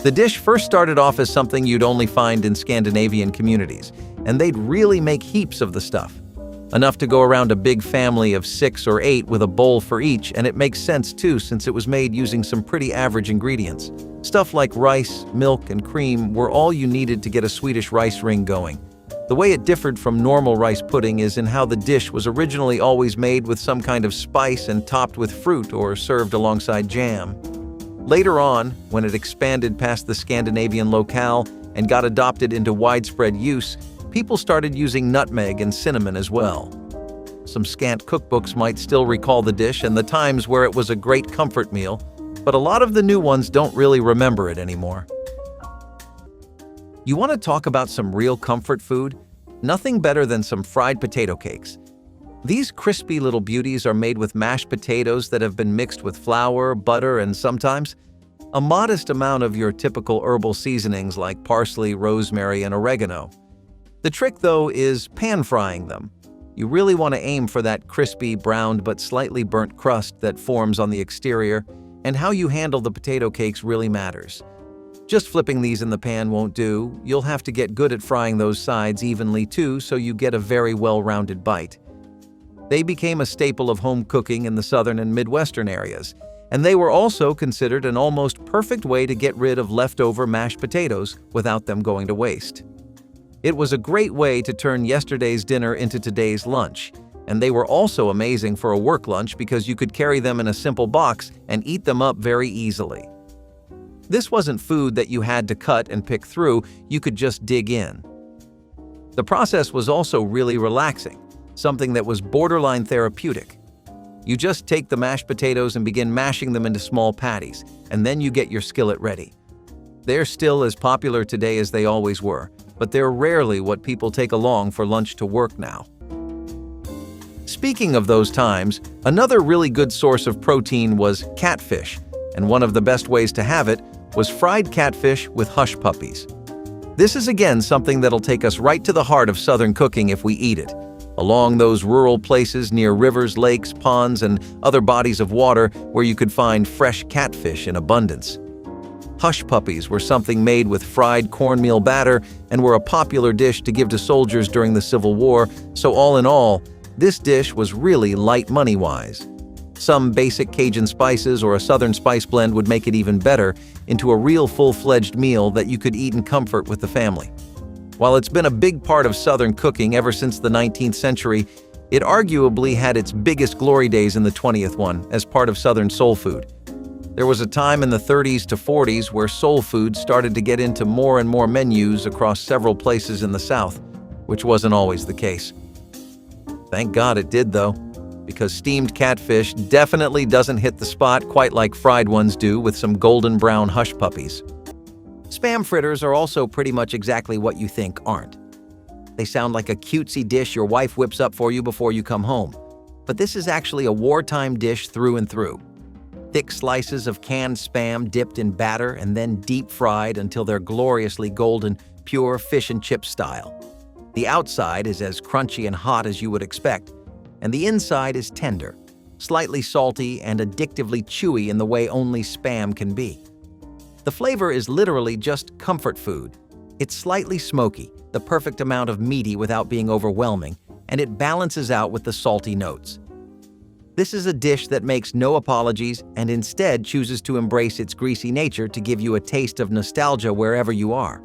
The dish first started off as something you'd only find in Scandinavian communities, and they'd really make heaps of the stuff. Enough to go around a big family of 6 or 8 with a bowl for each, and it makes sense too since it was made using some pretty average ingredients. Stuff like rice, milk, and cream were all you needed to get a Swedish rice ring going. The way it differed from normal rice pudding is in how the dish was originally always made with some kind of spice and topped with fruit or served alongside jam. Later on, when it expanded past the Scandinavian locale and got adopted into widespread use, people started using nutmeg and cinnamon as well. Some scant cookbooks might still recall the dish and the times where it was a great comfort meal, but a lot of the new ones don't really remember it anymore. You want to talk about some real comfort food? Nothing better than some fried potato cakes. These crispy little beauties are made with mashed potatoes that have been mixed with flour, butter, and sometimes a modest amount of your typical herbal seasonings like parsley, rosemary, and oregano. The trick, though, is pan-frying them. You really want to aim for that crispy, browned but slightly burnt crust that forms on the exterior, and how you handle the potato cakes really matters. Just flipping these in the pan won't do. You'll have to get good at frying those sides evenly too, so you get a very well-rounded bite. They became a staple of home cooking in the southern and midwestern areas, and they were also considered an almost perfect way to get rid of leftover mashed potatoes without them going to waste. It was a great way to turn yesterday's dinner into today's lunch, and they were also amazing for a work lunch because you could carry them in a simple box and eat them up very easily. This wasn't food that you had to cut and pick through, you could just dig in. The process was also really relaxing, something that was borderline therapeutic. You just take the mashed potatoes and begin mashing them into small patties, and then you get your skillet ready. They're still as popular today as they always were, but they're rarely what people take along for lunch to work now. Speaking of those times, another really good source of protein was catfish, and one of the best ways to have it was fried catfish with hush puppies. This is again something that'll take us right to the heart of Southern cooking if we eat it. Along those rural places near rivers, lakes, ponds, and other bodies of water where you could find fresh catfish in abundance. Hush puppies were something made with fried cornmeal batter and were a popular dish to give to soldiers during the Civil War, so all in all, this dish was really light money-wise. Some basic Cajun spices or a Southern spice blend would make it even better into a real full-fledged meal that you could eat in comfort with the family. While it's been a big part of Southern cooking ever since the 19th century, it arguably had its biggest glory days in the 20th one as part of Southern soul food. There was a time in the 30s to 40s where soul food started to get into more and more menus across several places in the South, which wasn't always the case. Thank God it did, though, because steamed catfish definitely doesn't hit the spot quite like fried ones do with some golden brown hush puppies. Spam fritters are also pretty much exactly what you think aren't. They sound like a cutesy dish your wife whips up for you before you come home. But this is actually a wartime dish through and through. Thick slices of canned Spam dipped in batter and then deep fried until they're gloriously golden, pure fish and chip style. The outside is as crunchy and hot as you would expect, and the inside is tender, slightly salty and addictively chewy in the way only Spam can be. The flavor is literally just comfort food. It's slightly smoky, the perfect amount of meaty without being overwhelming, and it balances out with the salty notes. This is a dish that makes no apologies and instead chooses to embrace its greasy nature to give you a taste of nostalgia wherever you are.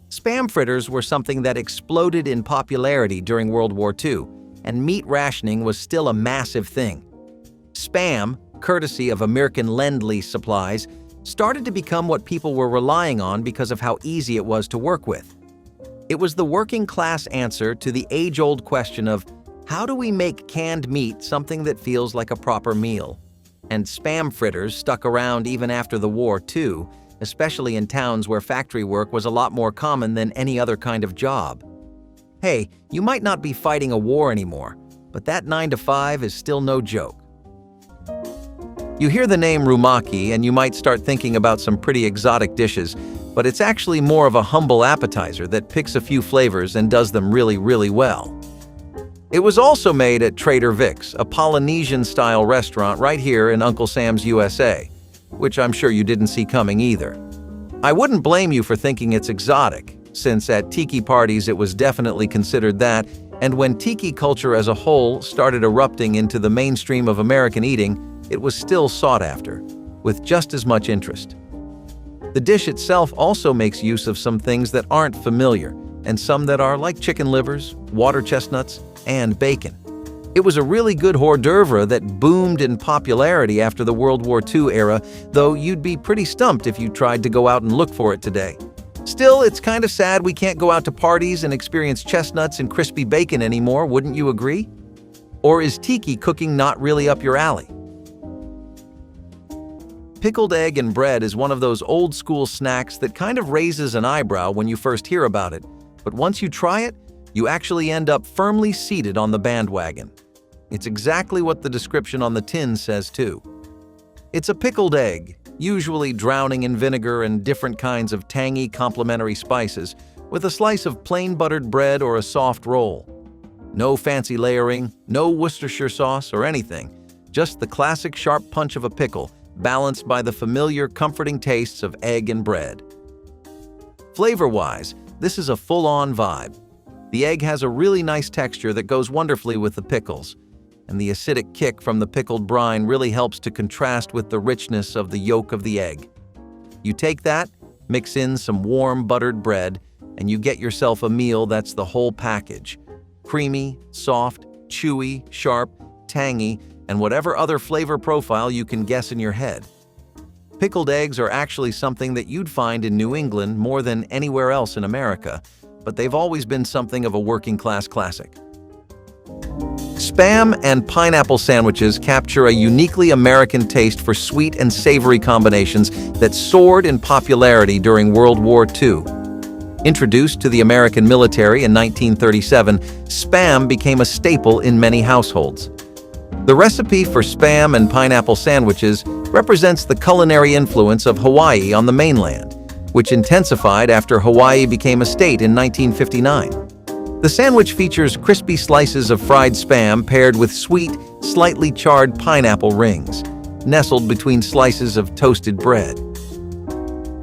Spam fritters were something that exploded in popularity during World War II, and meat rationing was still a massive thing. Spam, courtesy of American Lend-Lease supplies, started to become what people were relying on because of how easy it was to work with. It was the working-class answer to the age-old question of, how do we make canned meat something that feels like a proper meal? And Spam fritters stuck around even after the war, too, especially in towns where factory work was a lot more common than any other kind of job. Hey, you might not be fighting a war anymore, but that 9 to 5 is still no joke. You hear the name rumaki and you might start thinking about some pretty exotic dishes, but it's actually more of a humble appetizer that picks a few flavors and does them really, really well. It was also made at Trader Vic's, a Polynesian-style restaurant right here in Uncle Sam's USA, which I'm sure you didn't see coming either. I wouldn't blame you for thinking it's exotic, since at tiki parties it was definitely considered that, and when tiki culture as a whole started erupting into the mainstream of American eating, it was still sought after, with just as much interest. The dish itself also makes use of some things that aren't familiar, and some that are, like chicken livers, water chestnuts, and bacon. It was a really good hors d'oeuvre that boomed in popularity after the World War II era, though you'd be pretty stumped if you tried to go out and look for it today. Still, it's kind of sad we can't go out to parties and experience chestnuts and crispy bacon anymore, wouldn't you agree? Or is tiki cooking not really up your alley? Pickled egg and bread is one of those old-school snacks that kind of raises an eyebrow when you first hear about it, but once you try it, you actually end up firmly seated on the bandwagon. It's exactly what the description on the tin says too. It's a pickled egg, usually drowning in vinegar and different kinds of tangy complementary spices, with a slice of plain buttered bread or a soft roll. No fancy layering, no Worcestershire sauce or anything, just the classic sharp punch of a pickle, balanced by the familiar, comforting tastes of egg and bread. Flavor-wise, this is a full-on vibe. The egg has a really nice texture that goes wonderfully with the pickles, and the acidic kick from the pickled brine really helps to contrast with the richness of the yolk of the egg. You take that, mix in some warm buttered bread, and you get yourself a meal that's the whole package. Creamy, soft, chewy, sharp, tangy, and whatever other flavor profile you can guess in your head. Pickled eggs are actually something that you'd find in New England more than anywhere else in America, but they've always been something of a working-class classic. Spam and pineapple sandwiches capture a uniquely American taste for sweet and savory combinations that soared in popularity during World War II. Introduced to the American military in 1937, Spam became a staple in many households. The recipe for Spam and pineapple sandwiches represents the culinary influence of Hawaii on the mainland, which intensified after Hawaii became a state in 1959. The sandwich features crispy slices of fried Spam paired with sweet, slightly charred pineapple rings, nestled between slices of toasted bread.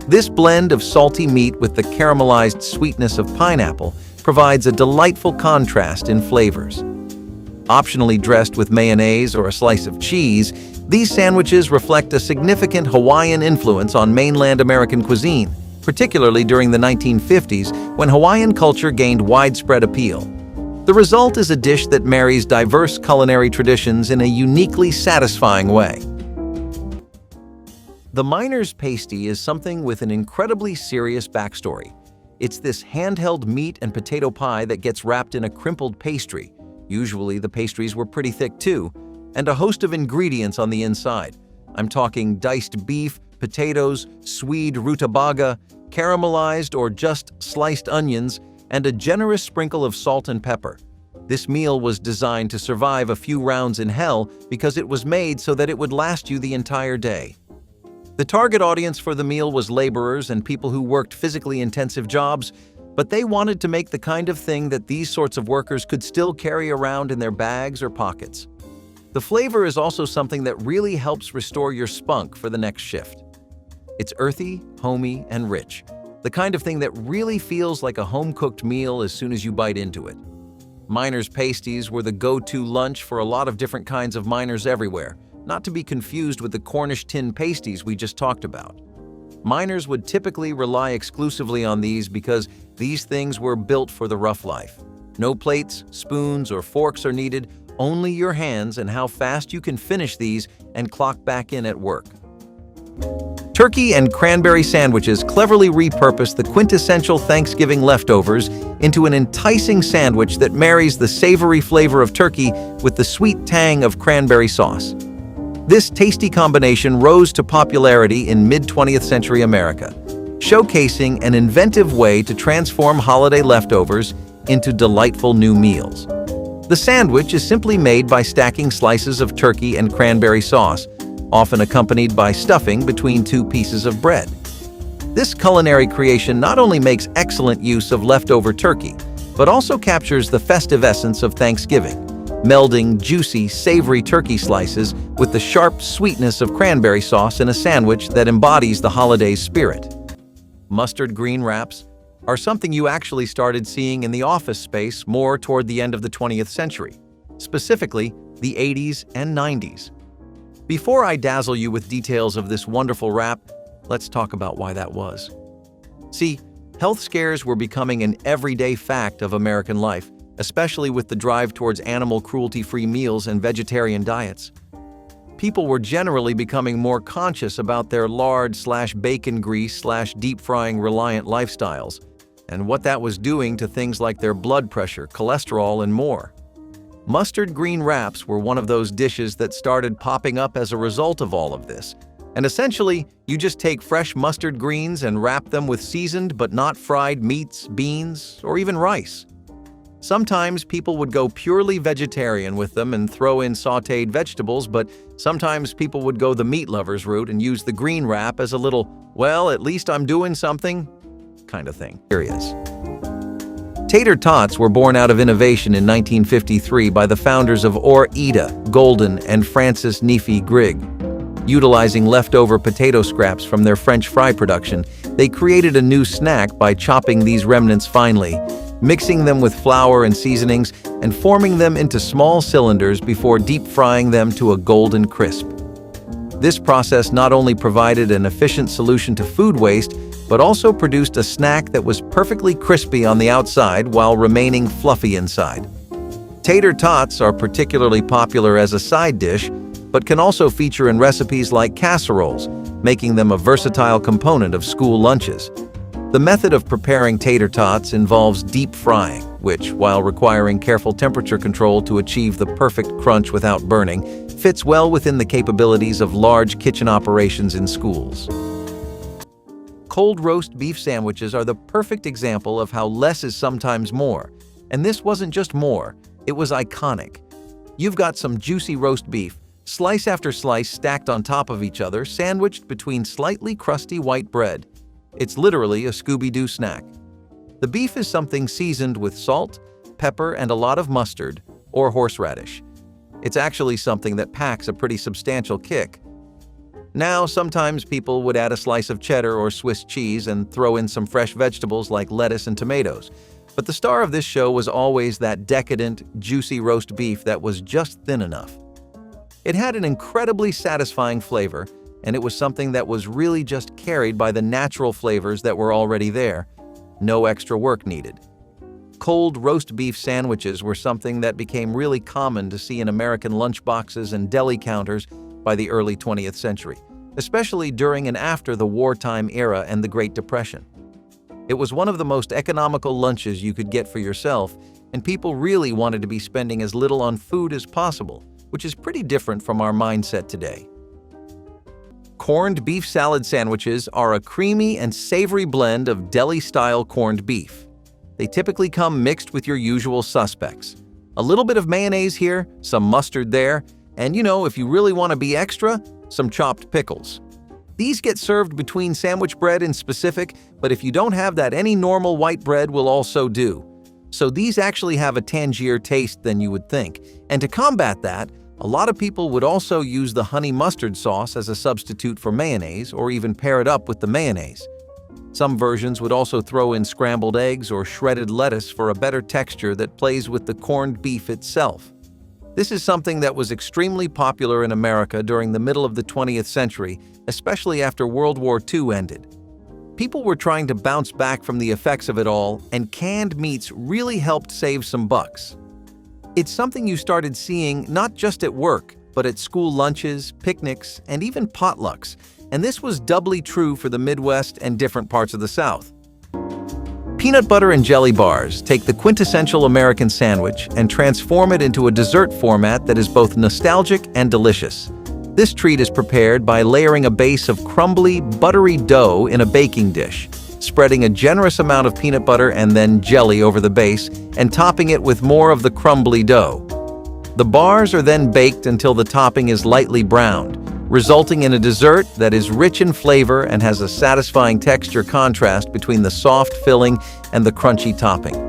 This blend of salty meat with the caramelized sweetness of pineapple provides a delightful contrast in flavors. Optionally dressed with mayonnaise or a slice of cheese, these sandwiches reflect a significant Hawaiian influence on mainland American cuisine, particularly during the 1950s when Hawaiian culture gained widespread appeal. The result is a dish that marries diverse culinary traditions in a uniquely satisfying way. The miner's pasty is something with an incredibly serious backstory. It's this handheld meat and potato pie that gets wrapped in a crumpled pastry. Usually the pastries were pretty thick too, and a host of ingredients on the inside. I'm talking diced beef, potatoes, Swede rutabaga, caramelized or just sliced onions, and a generous sprinkle of salt and pepper. This meal was designed to survive a few rounds in hell because it was made so that it would last you the entire day. The target audience for the meal was laborers and people who worked physically intensive jobs, but they wanted to make the kind of thing that these sorts of workers could still carry around in their bags or pockets. The flavor is also something that really helps restore your spunk for the next shift. It's earthy, homey, and rich, the kind of thing that really feels like a home-cooked meal as soon as you bite into it. Miners' pasties were the go-to lunch for a lot of different kinds of miners everywhere, not to be confused with the Cornish tin pasties we just talked about. Miners would typically rely exclusively on these because these things were built for the rough life. No plates, spoons, or forks are needed, only your hands and how fast you can finish these and clock back in at work. Turkey and cranberry sandwiches cleverly repurpose the quintessential Thanksgiving leftovers into an enticing sandwich that marries the savory flavor of turkey with the sweet tang of cranberry sauce. This tasty combination rose to popularity in mid-20th century America, showcasing an inventive way to transform holiday leftovers into delightful new meals. The sandwich is simply made by stacking slices of turkey and cranberry sauce, often accompanied by stuffing between two pieces of bread. This culinary creation not only makes excellent use of leftover turkey, but also captures the festive essence of Thanksgiving, melding juicy, savory turkey slices with the sharp sweetness of cranberry sauce in a sandwich that embodies the holiday's spirit. Mustard green wraps are something you actually started seeing in the office space more toward the end of the 20th century, specifically the 80s and 90s. Before I dazzle you with details of this wonderful wrap, let's talk about why that was. See, health scares were becoming an everyday fact of American life, especially with the drive towards animal cruelty-free meals and vegetarian diets. People were generally becoming more conscious about their lard/bacon grease/deep frying reliant lifestyles, and what that was doing to things like their blood pressure, cholesterol, and more. Mustard green wraps were one of those dishes that started popping up as a result of all of this. And essentially, you just take fresh mustard greens and wrap them with seasoned but not fried meats, beans, or even rice. Sometimes people would go purely vegetarian with them and throw in sautéed vegetables, but sometimes people would go the meat lovers route and use the green wrap as a little, well, at least I'm doing something kind of thing. Tater tots were born out of innovation in 1953 by the founders of Ida Golden and Francis Neefy Grigg. Utilizing leftover potato scraps from their French fry production, they created a new snack by chopping these remnants finely, mixing them with flour and seasonings, and forming them into small cylinders before deep frying them to a golden crisp. This process not only provided an efficient solution to food waste, but also produced a snack that was perfectly crispy on the outside while remaining fluffy inside. Tater tots are particularly popular as a side dish, but can also feature in recipes like casseroles, making them a versatile component of school lunches. The method of preparing tater tots involves deep frying, which, while requiring careful temperature control to achieve the perfect crunch without burning, fits well within the capabilities of large kitchen operations in schools. Cold roast beef sandwiches are the perfect example of how less is sometimes more. And this wasn't just more, it was iconic. You've got some juicy roast beef, slice after slice stacked on top of each other, sandwiched between slightly crusty white bread. It's literally a Scooby-Doo snack. The beef is something seasoned with salt, pepper, and a lot of mustard, or horseradish. It's actually something that packs a pretty substantial kick. Now, sometimes people would add a slice of cheddar or Swiss cheese and throw in some fresh vegetables like lettuce and tomatoes. But the star of this show was always that decadent, juicy roast beef that was just thin enough. It had an incredibly satisfying flavor, and it was something that was really just carried by the natural flavors that were already there. No extra work needed. Cold roast beef sandwiches were something that became really common to see in American lunchboxes and deli counters by the early 20th century, especially during and after the wartime era and the Great Depression. It was one of the most economical lunches you could get for yourself, and people really wanted to be spending as little on food as possible, which is pretty different from our mindset today. Corned beef salad sandwiches are a creamy and savory blend of deli-style corned beef. They typically come mixed with your usual suspects. A little bit of mayonnaise here, some mustard there, and if you really want to be extra, some chopped pickles. These get served between sandwich bread in specific, but if you don't have that, any normal white bread will also do. So these actually have a tangier taste than you would think. And to combat that, a lot of people would also use the honey mustard sauce as a substitute for mayonnaise, or even pair it up with the mayonnaise. Some versions would also throw in scrambled eggs or shredded lettuce for a better texture that plays with the corned beef itself. This is something that was extremely popular in America during the middle of the 20th century, especially after World War II ended. People were trying to bounce back from the effects of it all, and canned meats really helped save some bucks. It's something you started seeing not just at work, but at school lunches, picnics, and even potlucks, and this was doubly true for the Midwest and different parts of the South. Peanut butter and jelly bars take the quintessential American sandwich and transform it into a dessert format that is both nostalgic and delicious. This treat is prepared by layering a base of crumbly, buttery dough in a baking dish, spreading a generous amount of peanut butter and then jelly over the base, and topping it with more of the crumbly dough. The bars are then baked until the topping is lightly browned, resulting in a dessert that is rich in flavor and has a satisfying texture contrast between the soft filling and the crunchy topping.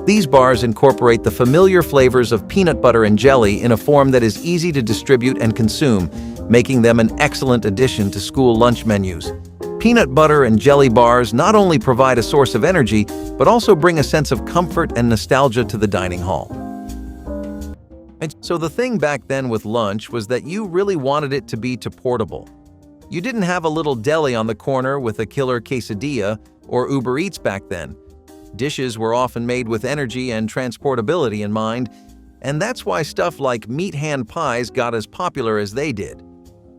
These bars incorporate the familiar flavors of peanut butter and jelly in a form that is easy to distribute and consume, making them an excellent addition to school lunch menus. Peanut butter and jelly bars not only provide a source of energy, but also bring a sense of comfort and nostalgia to the dining hall. And so the thing back then with lunch was that you really wanted it to be portable. You didn't have a little deli on the corner with a killer quesadilla or Uber Eats back then. Dishes were often made with energy and transportability in mind, and that's why stuff like meat hand pies got as popular as they did.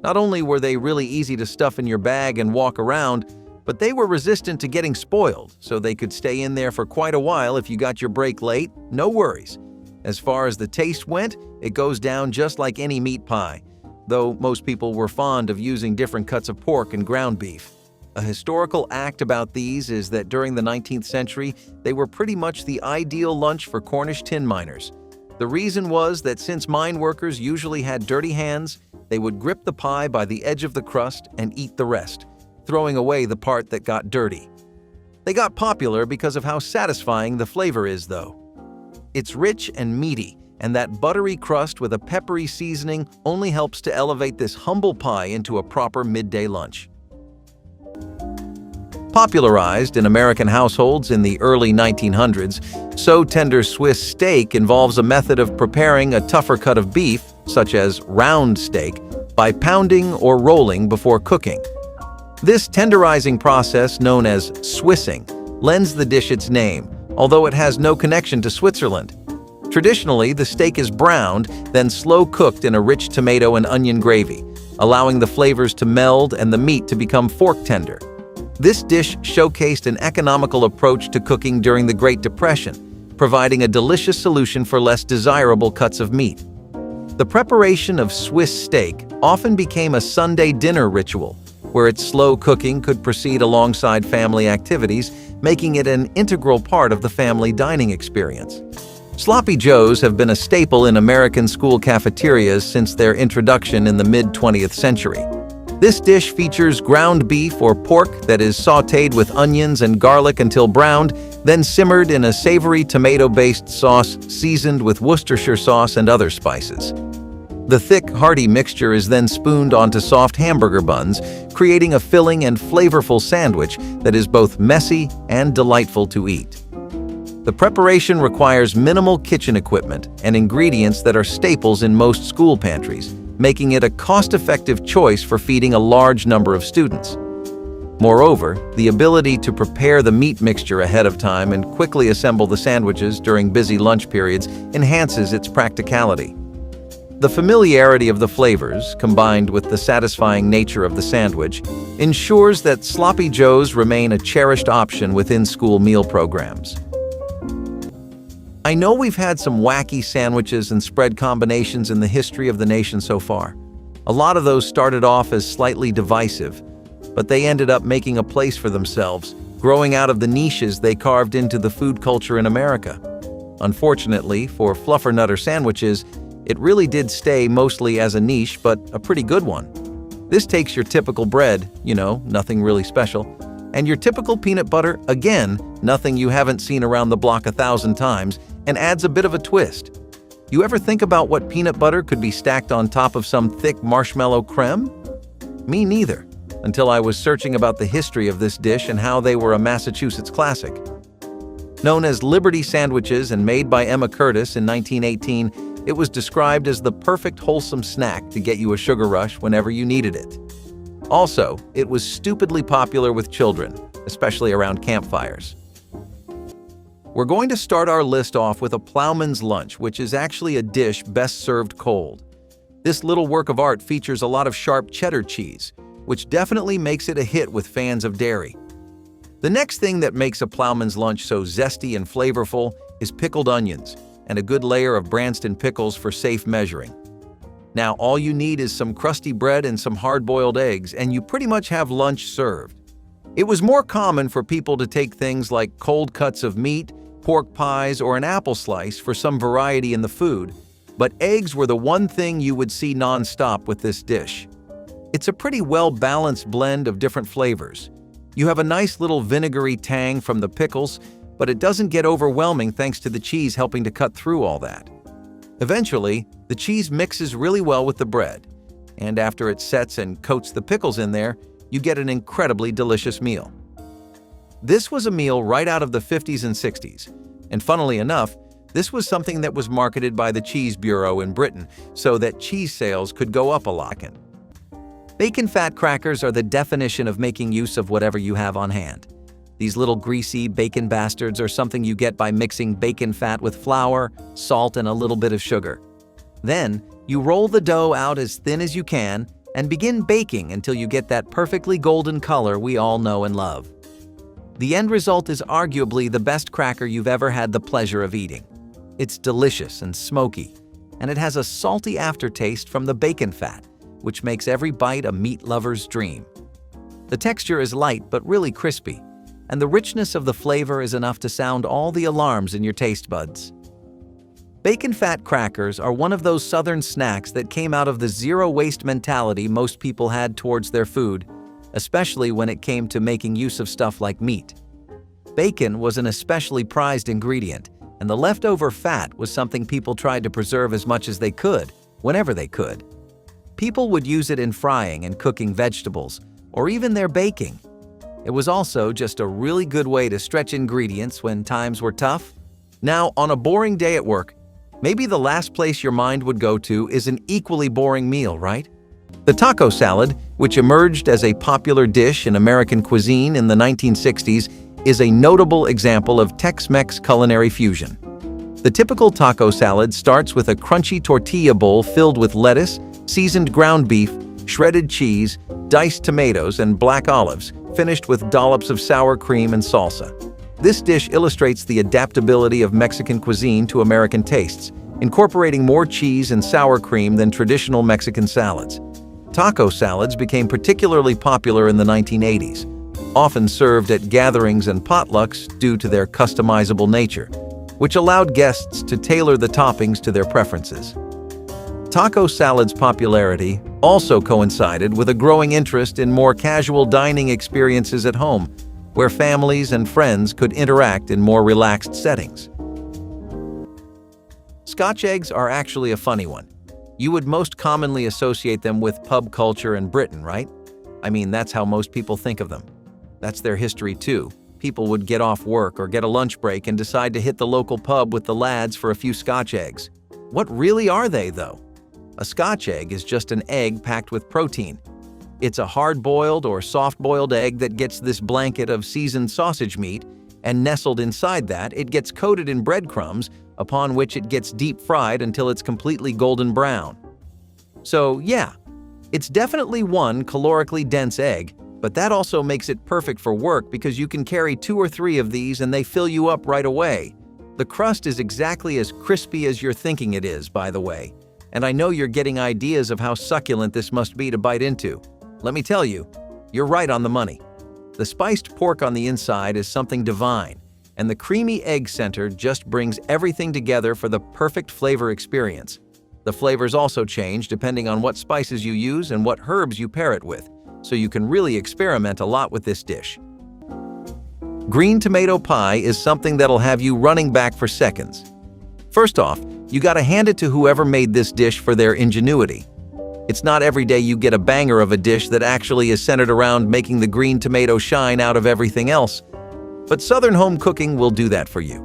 Not only were they really easy to stuff in your bag and walk around, but they were resistant to getting spoiled, so they could stay in there for quite a while if you got your break late, no worries. As far as the taste went, it goes down just like any meat pie, though most people were fond of using different cuts of pork and ground beef. A historical act about these is that during the 19th century, they were pretty much the ideal lunch for Cornish tin miners. The reason was that since mine workers usually had dirty hands, they would grip the pie by the edge of the crust and eat the rest, throwing away the part that got dirty. They got popular because of how satisfying the flavor is, though. It's rich and meaty, and that buttery crust with a peppery seasoning only helps to elevate this humble pie into a proper midday lunch. Popularized in American households in the early 1900s, so tender Swiss steak involves a method of preparing a tougher cut of beef, such as round steak, by pounding or rolling before cooking. This tenderizing process, known as Swissing, lends the dish its name, although it has no connection to Switzerland. Traditionally, the steak is browned, then slow cooked in a rich tomato and onion gravy, allowing the flavors to meld and the meat to become fork tender. This dish showcased an economical approach to cooking during the Great Depression, providing a delicious solution for less desirable cuts of meat. The preparation of Swiss steak often became a Sunday dinner ritual, where its slow cooking could proceed alongside family activities, making it an integral part of the family dining experience. Sloppy Joes have been a staple in American school cafeterias since their introduction in the mid-20th century. This dish features ground beef or pork that is sautéed with onions and garlic until browned, then simmered in a savory tomato-based sauce seasoned with Worcestershire sauce and other spices. The thick, hearty mixture is then spooned onto soft hamburger buns, creating a filling and flavorful sandwich that is both messy and delightful to eat. The preparation requires minimal kitchen equipment and ingredients that are staples in most school pantries, making it a cost-effective choice for feeding a large number of students. Moreover, the ability to prepare the meat mixture ahead of time and quickly assemble the sandwiches during busy lunch periods enhances its practicality. The familiarity of the flavors, combined with the satisfying nature of the sandwich, ensures that Sloppy Joes remain a cherished option within school meal programs. I know we've had some wacky sandwiches and spread combinations in the history of the nation so far. A lot of those started off as slightly divisive, but they ended up making a place for themselves, growing out of the niches they carved into the food culture in America. Unfortunately, for fluffernutter sandwiches, it really did stay mostly as a niche, but a pretty good one. This takes your typical bread, nothing really special, and your typical peanut butter, again, nothing you haven't seen around the block 1,000 times, and adds a bit of a twist. You ever think about what peanut butter could be stacked on top of some thick marshmallow creme? Me neither, until I was searching about the history of this dish and how they were a Massachusetts classic. Known as Liberty sandwiches and made by Emma Curtis in 1918, it was described as the perfect wholesome snack to get you a sugar rush whenever you needed it. Also, it was stupidly popular with children, especially around campfires. We're going to start our list off with a plowman's lunch, which is actually a dish best served cold. This little work of art features a lot of sharp cheddar cheese, which definitely makes it a hit with fans of dairy. The next thing that makes a plowman's lunch so zesty and flavorful is pickled onions and a good layer of Branston pickles for safe measuring. Now, all you need is some crusty bread and some hard-boiled eggs, and you pretty much have lunch served. It was more common for people to take things like cold cuts of meat, pork pies, or an apple slice for some variety in the food, but eggs were the one thing you would see non-stop with this dish. It's a pretty well-balanced blend of different flavors. You have a nice little vinegary tang from the pickles, but it doesn't get overwhelming thanks to the cheese helping to cut through all that. Eventually, the cheese mixes really well with the bread, and after it sets and coats the pickles in there, you get an incredibly delicious meal. This was a meal right out of the 50s and 60s, and funnily enough, this was something that was marketed by the Cheese Bureau in Britain so that cheese sales could go up a lot. Bacon fat crackers are the definition of making use of whatever you have on hand. These little greasy bacon bastards are something you get by mixing bacon fat with flour, salt, and a little bit of sugar. Then, you roll the dough out as thin as you can and begin baking until you get that perfectly golden color we all know and love. The end result is arguably the best cracker you've ever had the pleasure of eating. It's delicious and smoky, and it has a salty aftertaste from the bacon fat, which makes every bite a meat lover's dream. The texture is light but really crispy, and the richness of the flavor is enough to sound all the alarms in your taste buds. Bacon fat crackers are one of those southern snacks that came out of the zero-waste mentality most people had towards their food, especially when it came to making use of stuff like meat. Bacon was an especially prized ingredient, and the leftover fat was something people tried to preserve as much as they could, whenever they could. People would use it in frying and cooking vegetables, or even their baking. It was also just a really good way to stretch ingredients when times were tough. Now, on a boring day at work, maybe the last place your mind would go to is an equally boring meal, right? The taco salad, which emerged as a popular dish in American cuisine in the 1960s, is a notable example of Tex-Mex culinary fusion. The typical taco salad starts with a crunchy tortilla bowl filled with lettuce, seasoned ground beef, shredded cheese, diced tomatoes, and black olives, finished with dollops of sour cream and salsa. This dish illustrates the adaptability of Mexican cuisine to American tastes, incorporating more cheese and sour cream than traditional Mexican salads. Taco salads became particularly popular in the 1980s, often served at gatherings and potlucks due to their customizable nature, which allowed guests to tailor the toppings to their preferences. Taco salad's popularity also coincided with a growing interest in more casual dining experiences at home, where families and friends could interact in more relaxed settings. Scotch eggs are actually a funny one. You would most commonly associate them with pub culture in Britain, right? I mean, that's how most people think of them. That's their history too. People would get off work or get a lunch break and decide to hit the local pub with the lads for a few Scotch eggs. What really are they, though? A Scotch egg is just an egg packed with protein. It's a hard-boiled or soft-boiled egg that gets this blanket of seasoned sausage meat, and nestled inside that, it gets coated in breadcrumbs, upon which it gets deep-fried until it's completely golden brown. So yeah, it's definitely one calorically dense egg, but that also makes it perfect for work because you can carry 2 or 3 of these and they fill you up right away. The crust is exactly as crispy as you're thinking it is, by the way, and I know you're getting ideas of how succulent this must be to bite into. Let me tell you, you're right on the money. The spiced pork on the inside is something divine, and the creamy egg center just brings everything together for the perfect flavor experience. The flavors also change depending on what spices you use and what herbs you pair it with, so you can really experiment a lot with this dish. Green tomato pie is something that'll have you running back for seconds. First off, you gotta hand it to whoever made this dish for their ingenuity. It's not every day you get a banger of a dish that actually is centered around making the green tomato shine out of everything else. But Southern home cooking will do that for you.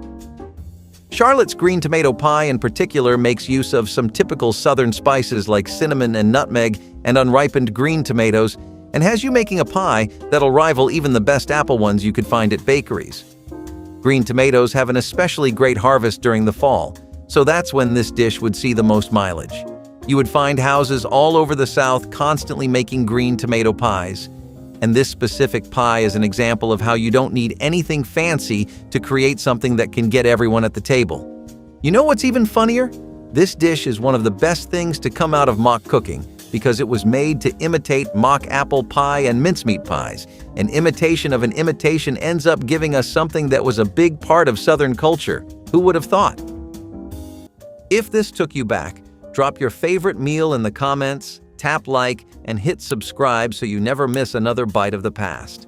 Charlotte's green tomato pie in particular makes use of some typical Southern spices like cinnamon and nutmeg and unripened green tomatoes, and has you making a pie that'll rival even the best apple ones you could find at bakeries. Green tomatoes have an especially great harvest during the fall, so that's when this dish would see the most mileage. You would find houses all over the South constantly making green tomato pies, and this specific pie is an example of how you don't need anything fancy to create something that can get everyone at the table. You know what's even funnier? This dish is one of the best things to come out of mock cooking because it was made to imitate mock apple pie and mincemeat pies. An imitation of an imitation ends up giving us something that was a big part of Southern culture. Who would have thought? If this took you back, drop your favorite meal in the comments, tap like, and hit subscribe so you never miss another bite of the past.